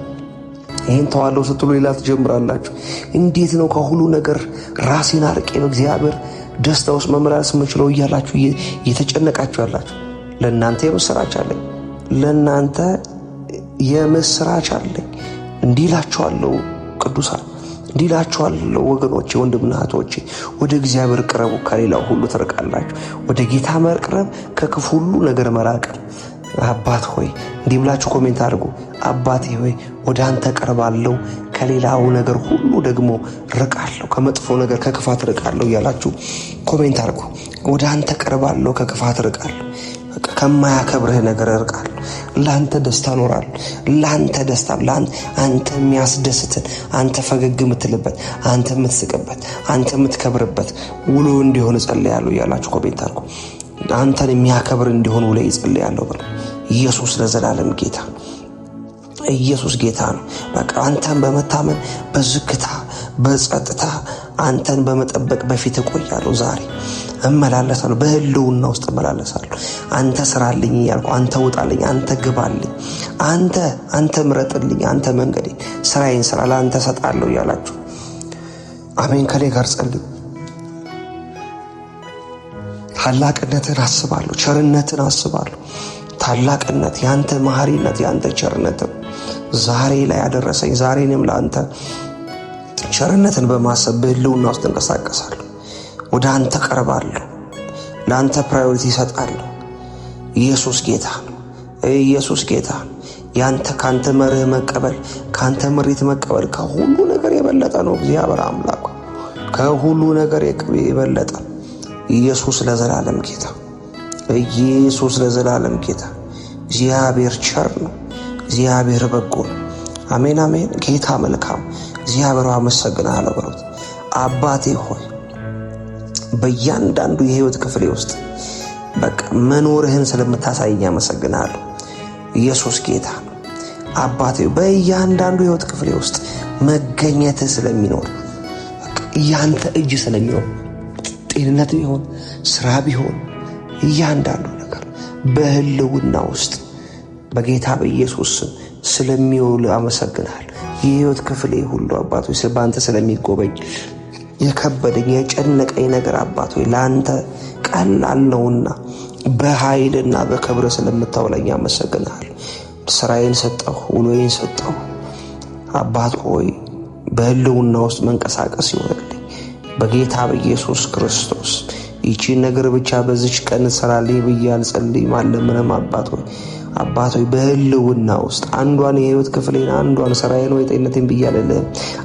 ይሄን ተዋለው ስትሉ ሌላ ትጀምራላችሁ። እንዴት ነው ከሁሉ ነገር ራሴን አርቄ በእግዚአብሔር ደስታ ውስጥ መመላለስ የምችለው እያላችሁ እየተጨነቃችሁ ያላችሁ ለእናንተ የምስራች አለኝ። ለእናንተ የምስራች አለኝ። እንዲህ እላችኋለሁ ቅዱሳን፣ እንዲህ እላችኋለሁ ወገኖቼ፣ ወንድምና እህቶቼ ወደ እግዚአብሔር ቅረቡ፣ ከሌላው ሁሉ ትርቃላችሁ። ወደ ጌታ መቅረብ ከክፉ ሁሉ ነገር መራቅ። አባት ሆይ እንዲህ ብላችሁ ኮሜንት አድርጉ። አባቴ ሆይ ወደ አንተ ቀርባለሁ፣ ከሌላው ነገር ሁሉ ደግሞ ርቃለሁ፣ ከመጥፎ ነገር ከክፋት ርቃለሁ እያላችሁ ኮሜንት አድርጉ። ወደ አንተ ቀርባለሁ፣ ከክፋት ርቃለሁ። ከማያከብርህ ነገር እርቃለሁ። ላንተ ደስታ እኖራለሁ። ላንተ ደስታ አንተ የሚያስደስትን አንተ ፈገግ የምትልበት አንተ የምትስቅበት አንተ የምትከብርበት ውሎ እንዲሆን እጸልያለሁ እያላችሁ ኮሜንት አድርጉ። አንተን የሚያከብር እንዲሆን ውሎ እጸልያለሁ ብሎ ኢየሱስ ለዘላለም ጌታ፣ ኢየሱስ ጌታ ነው። በቃ አንተን በመታመን በዝግታ በጸጥታ አንተን በመጠበቅ በፊት እቆያለሁ። ዛሬ እመላለሳለሁ፣ በህልውና ውስጥ እመላለሳለሁ። አንተ ስራልኝ እያልኩ አንተ ውጣልኝ፣ አንተ ግባልኝ፣ አንተ ምረጥልኝ፣ አንተ መንገዴ ስራዬን ስራ ለአንተ ሰጣለሁ እያላችሁ አሜን ከኔ ጋር ጸልዩ። ታላቅነትን አስባለሁ፣ ቸርነትን አስባለሁ። ታላቅነት ያንተ መሐሪነት ያንተ ቸርነት ዛሬ ላይ ያደረሰኝ ዛሬ እኔም ለአንተ ቸርነትን በማሰብ በህልውና ውስጥ እንቀሳቀሳለሁ። ወደ አንተ ቀርባለሁ፣ ለአንተ ፕራዮሪቲ እሰጣለሁ። ኢየሱስ ጌታ ነው። ኢየሱስ ጌታ ነው። ያንተ ካንተ መርህ መቀበል ካንተ ምሪት መቀበል ከሁሉ ነገር የበለጠ ነው። እግዚአብሔር አምላክ ከሁሉ ነገር የበለጠ ኢየሱስ ለዘላለም ጌታ፣ ኢየሱስ ለዘላለም ጌታ። እግዚአብሔር ቸር ነው። እግዚአብሔር በጎ ነው። አሜን አሜን። ጌታ መልካም። እግዚአብሔር አመሰግናለሁ በሉት። አባቴ ሆይ በእያንዳንዱ የህይወት ክፍሌ ውስጥ በቃ መኖርህን ስለምታሳየኝ አመሰግናለሁ። ኢየሱስ ጌታ ነው። አባቴ በእያንዳንዱ የህይወት ክፍሌ ውስጥ መገኘትህ ስለሚኖር በቃ ያንተ እጅ ስለሚኖር ጤንነት ቢሆን ስራ ቢሆን እያንዳንዱ ነገር በህልውና ውስጥ በጌታ በኢየሱስ ስም ስለሚውል አመሰግናለሁ። የህይወት ክፍሌ ሁሉ አባቶች በአንተ ስለሚጎበኝ የከበደኝ የጨነቀኝ ነገር አባቶች ለአንተ ቀላል ነውና በኃይልና በክብር ስለምታውለኝ አመሰግናለሁ። ስራዬን ሰጠሁ፣ ውሎዬን ሰጠሁ። አባት ሆይ በህልውና ውስጥ መንቀሳቀስ ይሆንልኝ በጌታ በኢየሱስ ክርስቶስ። ይቺን ነገር ብቻ በዚች ቀን ሰራልኝ ብዬ አልጸልይም አለምንም። አባት ሆይ በህልውና ውስጥ አንዷን የህይወት ክፍሌን አንዷን ስራዬን ወይ ጤንነቴን ብያለልህ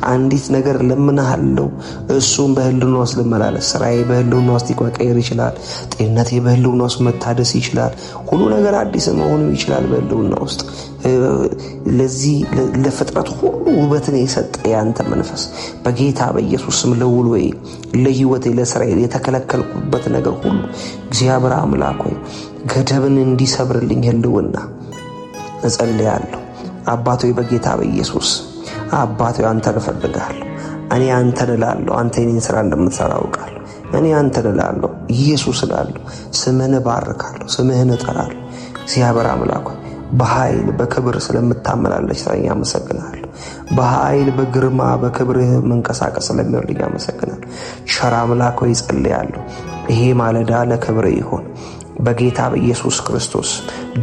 አንዲት ነገር ለምንሃለው። እሱም በህልውና ውስጥ ልመላለስ። ስራዬ በህልውና ውስጥ መቀየር ይችላል። ጤንነቴ በህልውና ውስጥ መታደስ ይችላል። ሁሉ ነገር አዲስ መሆኑ ይችላል በህልውና ውስጥ። ለዚህ ለፍጥረት ሁሉ ውበትን የሰጠ ያንተ መንፈስ በጌታ በኢየሱስ ስም ለውሎዬ ለህይወቴ ለስራዬ የተከለከልኩበት ነገር ሁሉ እግዚአብሔር አምላክ ሆይ ገደብን እንዲሰብርልኝ ህልውና እጸልያለሁ። አባቶ በጌታ በኢየሱስ አባቶ አንተን እፈልጋለሁ። እኔ አንተን እላለሁ። አንተ የኔን ስራ እንደምትሰራ አውቃለሁ። እኔ አንተን እላለሁ። ኢየሱስ እላለሁ። ስምህን እባርካለሁ፣ ስምህን እጠራለሁ። እግዚአብሔር አምላክ ሆይ በኃይል በክብር ስለምታመላለች ስለኛ አመሰግናለሁ። በኃይል በግርማ በክብርህ መንቀሳቀስ ስለሚወርድኝ አመሰግናለሁ። ቸር አምላክ ሆይ ጸልያለሁ። ይሄ ማለዳ ለክብር ይሁን በጌታ በኢየሱስ ክርስቶስ።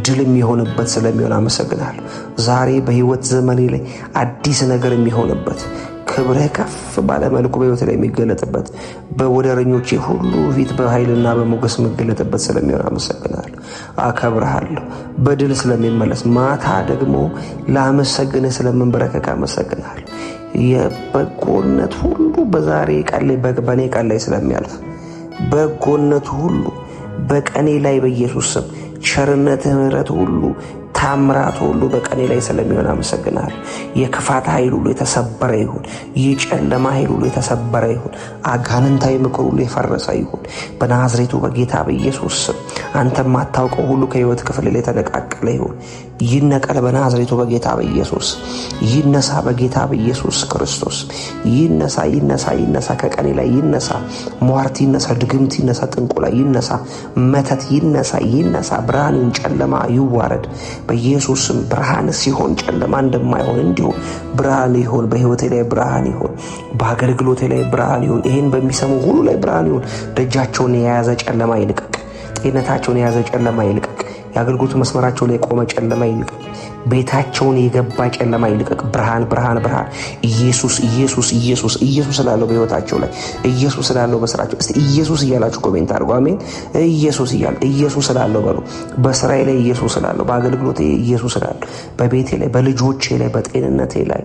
ድል የሚሆንበት ስለሚሆን አመሰግናለሁ። ዛሬ በህይወት ዘመኔ ላይ አዲስ ነገር የሚሆንበት ክብርህ ከፍ ባለ መልኩ በህይወት ላይ የሚገለጥበት በወደረኞቼ ሁሉ ፊት በኃይልና በሞገስ የሚገለጥበት ስለሚሆን አመሰግናለሁ። አከብርሃለሁ። በድል ስለሚመለስ ማታ ደግሞ ላመሰግንህ ስለምንበረከክ አመሰግናለሁ። የበጎነት ሁሉ በዛሬ ቀን ላይ በኔ ቀን ላይ ስለሚያልፍ በጎነት ሁሉ በቀኔ ላይ በኢየሱስ ስም ቸርነትህ ምሕረት ሁሉ ታምራት ሁሉ በቀኔ ላይ ስለሚሆን አመሰግናለሁ። የክፋት ኃይል ሁሉ የተሰበረ ይሁን። የጨለማ ኃይል ሁሉ የተሰበረ ይሁን። አጋንንታዊ ምክር ሁሉ የፈረሰ ይሁን በናዝሬቱ በጌታ በኢየሱስ ስም። አንተ የማታውቀው ሁሉ ከህይወት ክፍል ላይ የተነቃቀለ ይሁን። ይነቀል በናዝሬቱ በጌታ በኢየሱስ። ይነሳ በጌታ በኢየሱስ ክርስቶስ። ይነሳ ይነሳ ይነሳ፣ ከቀኔ ላይ ይነሳ። ሟርት ይነሳ፣ ድግምት ይነሳ፣ ጥንቆላ ይነሳ፣ መተት ይነሳ ይነሳ። ብርሃን ጨለማ ይዋረድ በኢየሱስም። ብርሃን ሲሆን ጨለማ እንደማይሆን እንዲሁ ብርሃን ይሁን። በህይወቴ ላይ ብርሃን ይሁን። በአገልግሎቴ ላይ ብርሃን ይሁን። ይሄን በሚሰሙ ሁሉ ላይ ብርሃን ይሁን። ደጃቸውን የያዘ ጨለማ ይልቀቅ። ጤንነታቸውን የያዘ ጨለማ ይልቀቅ። የአገልግሎት መስመራቸው ላይ የቆመ ጨለማ ይልቀቅ። ቤታቸውን የገባ ጨለማ ይልቀቅ። ብርሃን ብርሃን ብርሃን። ኢየሱስ ኢየሱስ ኢየሱስ ኢየሱስ ስላለው በህይወታቸው ላይ ኢየሱስ ስላለው በስራቸው እስቲ ኢየሱስ እያላችሁ ኮሜንት አድርጉ። አሜን። ኢየሱስ እያለ ኢየሱስ ስላለው በሉ። በስራዬ ላይ ኢየሱስ ስላለው፣ በአገልግሎቴ ኢየሱስ ስላለው፣ በቤቴ ላይ፣ በልጆቼ ላይ፣ በጤንነቴ ላይ፣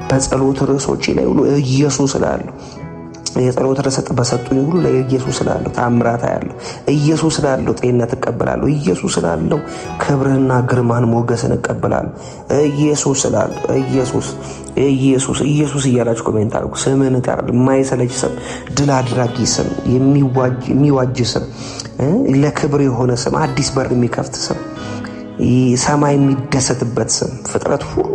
በጸሎት ርዕሶቼ ላይ ሁሉ ኢየሱስ ስላለው የጸሎት ረሰጥ በሰጡኝ ሁሉ ለኢየሱስ ስላለው ታምራት ያለው ኢየሱስ ስላለው ጤንነት እቀበላለሁ። ኢየሱስ ስላለው ክብርና ግርማን ሞገስን እቀበላለሁ። ኢየሱስ ስላለው ኢየሱስ ኢየሱስ ኢየሱስ እያላችሁ ኮሜንት አድርጉ። ስምን እጠራለሁ። የማይሰለች ስም፣ ድል አድራጊ ስም፣ የሚዋጅ ስም፣ ለክብር የሆነ ስም፣ አዲስ በር የሚከፍት ስም፣ ሰማይ የሚደሰትበት ስም፣ ፍጥረት ሁሉ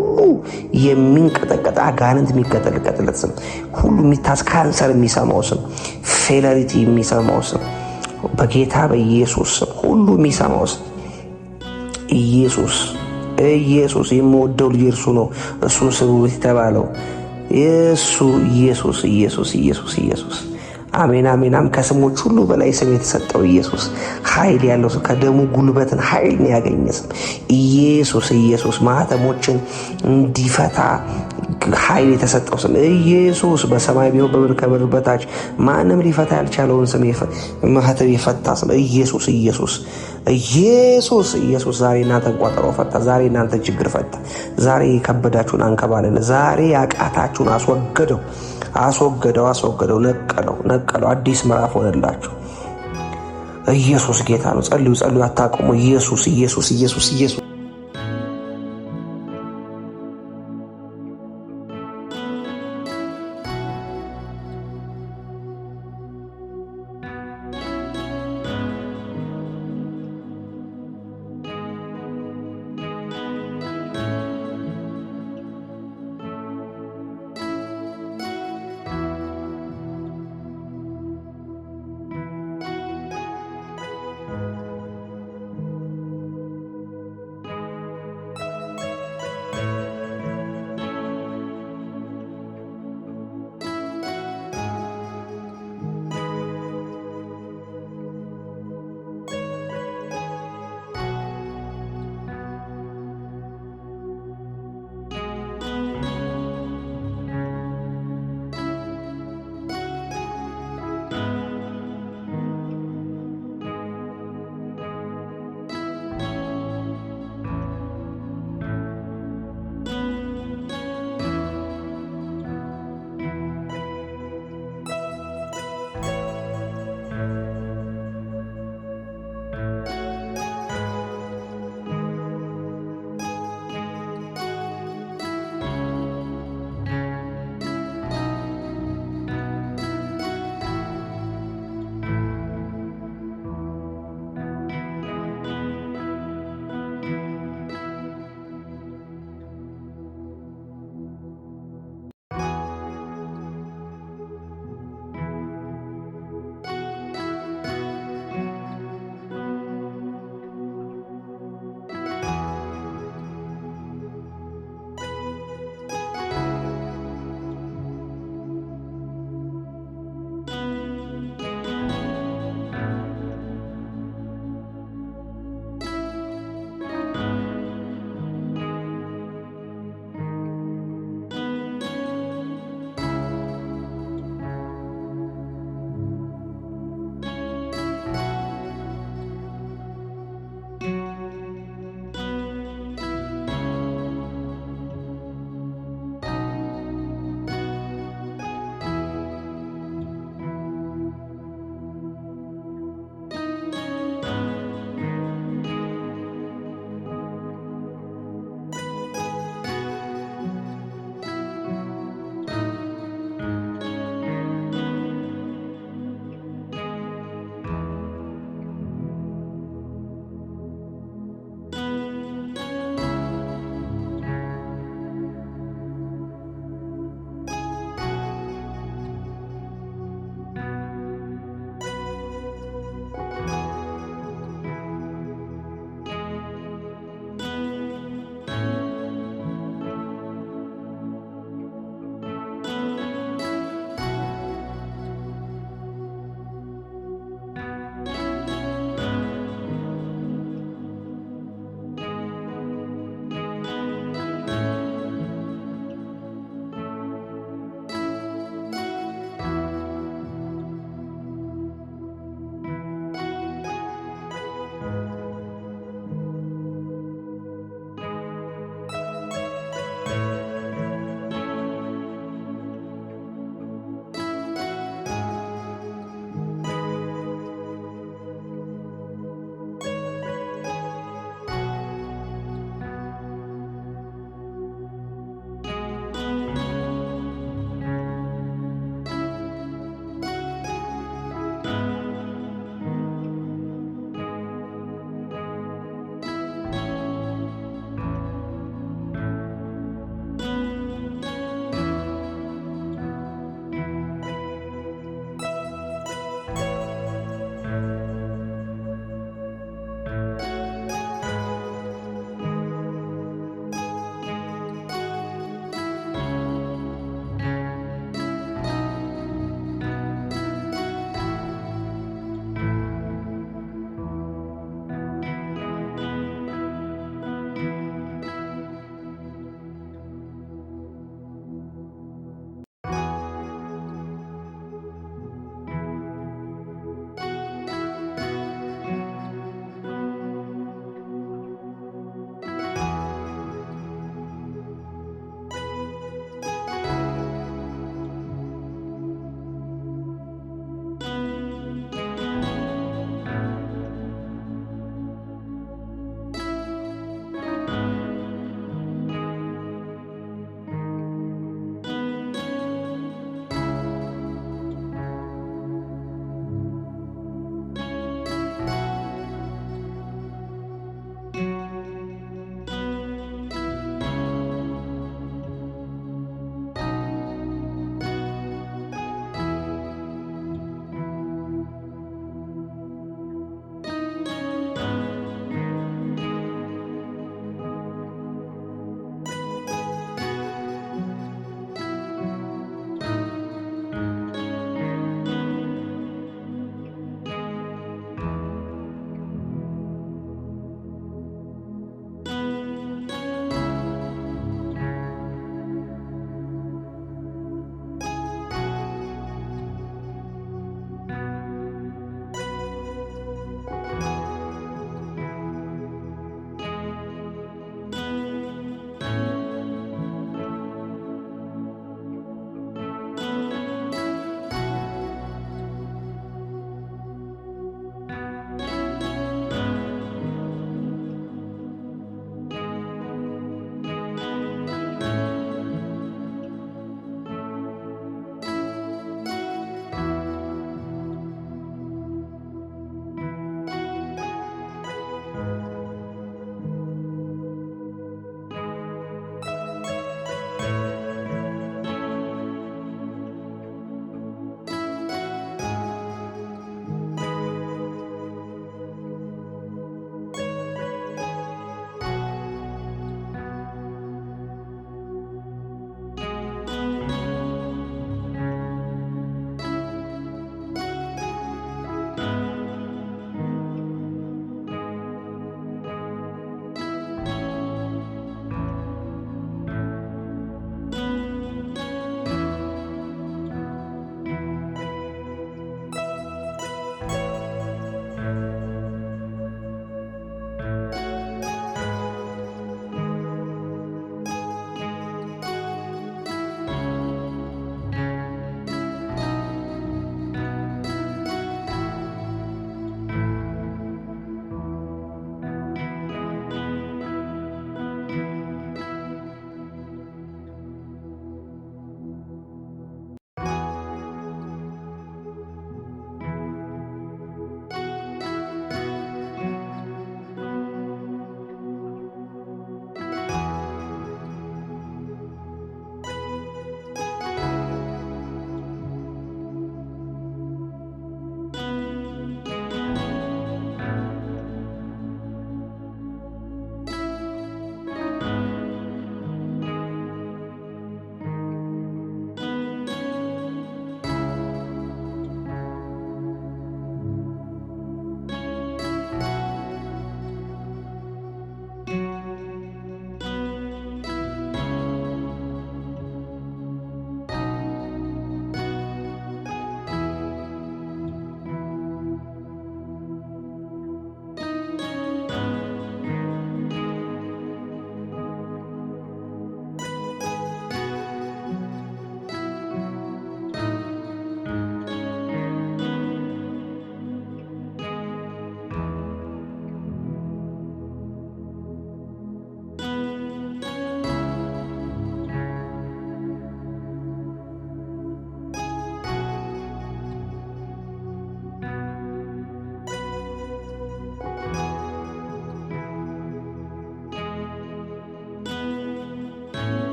የሚንቀጠቀጥ አጋንንት የሚቀጠልቀጥለት ስም፣ ሁሉ የሚታስ ካንሰር የሚሰማው ስም፣ ፌለሪቲ የሚሰማው ስም፣ በጌታ በኢየሱስ ስም ሁሉ የሚሰማው ስም ኢየሱስ ኢየሱስ። የምወደው ልጅ እርሱ ነው፣ እሱን ስሙት የተባለው እሱ ኢየሱስ ኢየሱስ ኢየሱስ ኢየሱስ። አሜን አሜን። ከስሞች ሁሉ በላይ ስም የተሰጠው ኢየሱስ፣ ኃይል ያለው ስም፣ ከደሙ ጉልበትን ኃይልን ያገኘ ስም ኢየሱስ ኢየሱስ። ማህተሞችን እንዲፈታ ኃይል የተሰጠው ስም ኢየሱስ። በሰማይ ቢሆን በምድር ከምድር በታች ማንም ሊፈታ ያልቻለውን ስም ማህተም የፈታ ስም ኢየሱስ ኢየሱስ ኢየሱስ ኢየሱስ። ዛሬ እናንተን ቋጠሮ ፈታ። ዛሬ እናንተን ችግር ፈታ። ዛሬ የከበዳችሁን አንከባለለ። ዛሬ ያቃታችሁን አስወገደው አስወገደው አስወገደው። ነቀለው። አዲስ ምዕራፍ ሆነላችሁ። ኢየሱስ ጌታ ነው። ጸልዩ ጸልዩ፣ አታቁሙ። ኢየሱስ ኢየሱስ ኢየሱስ ኢየሱስ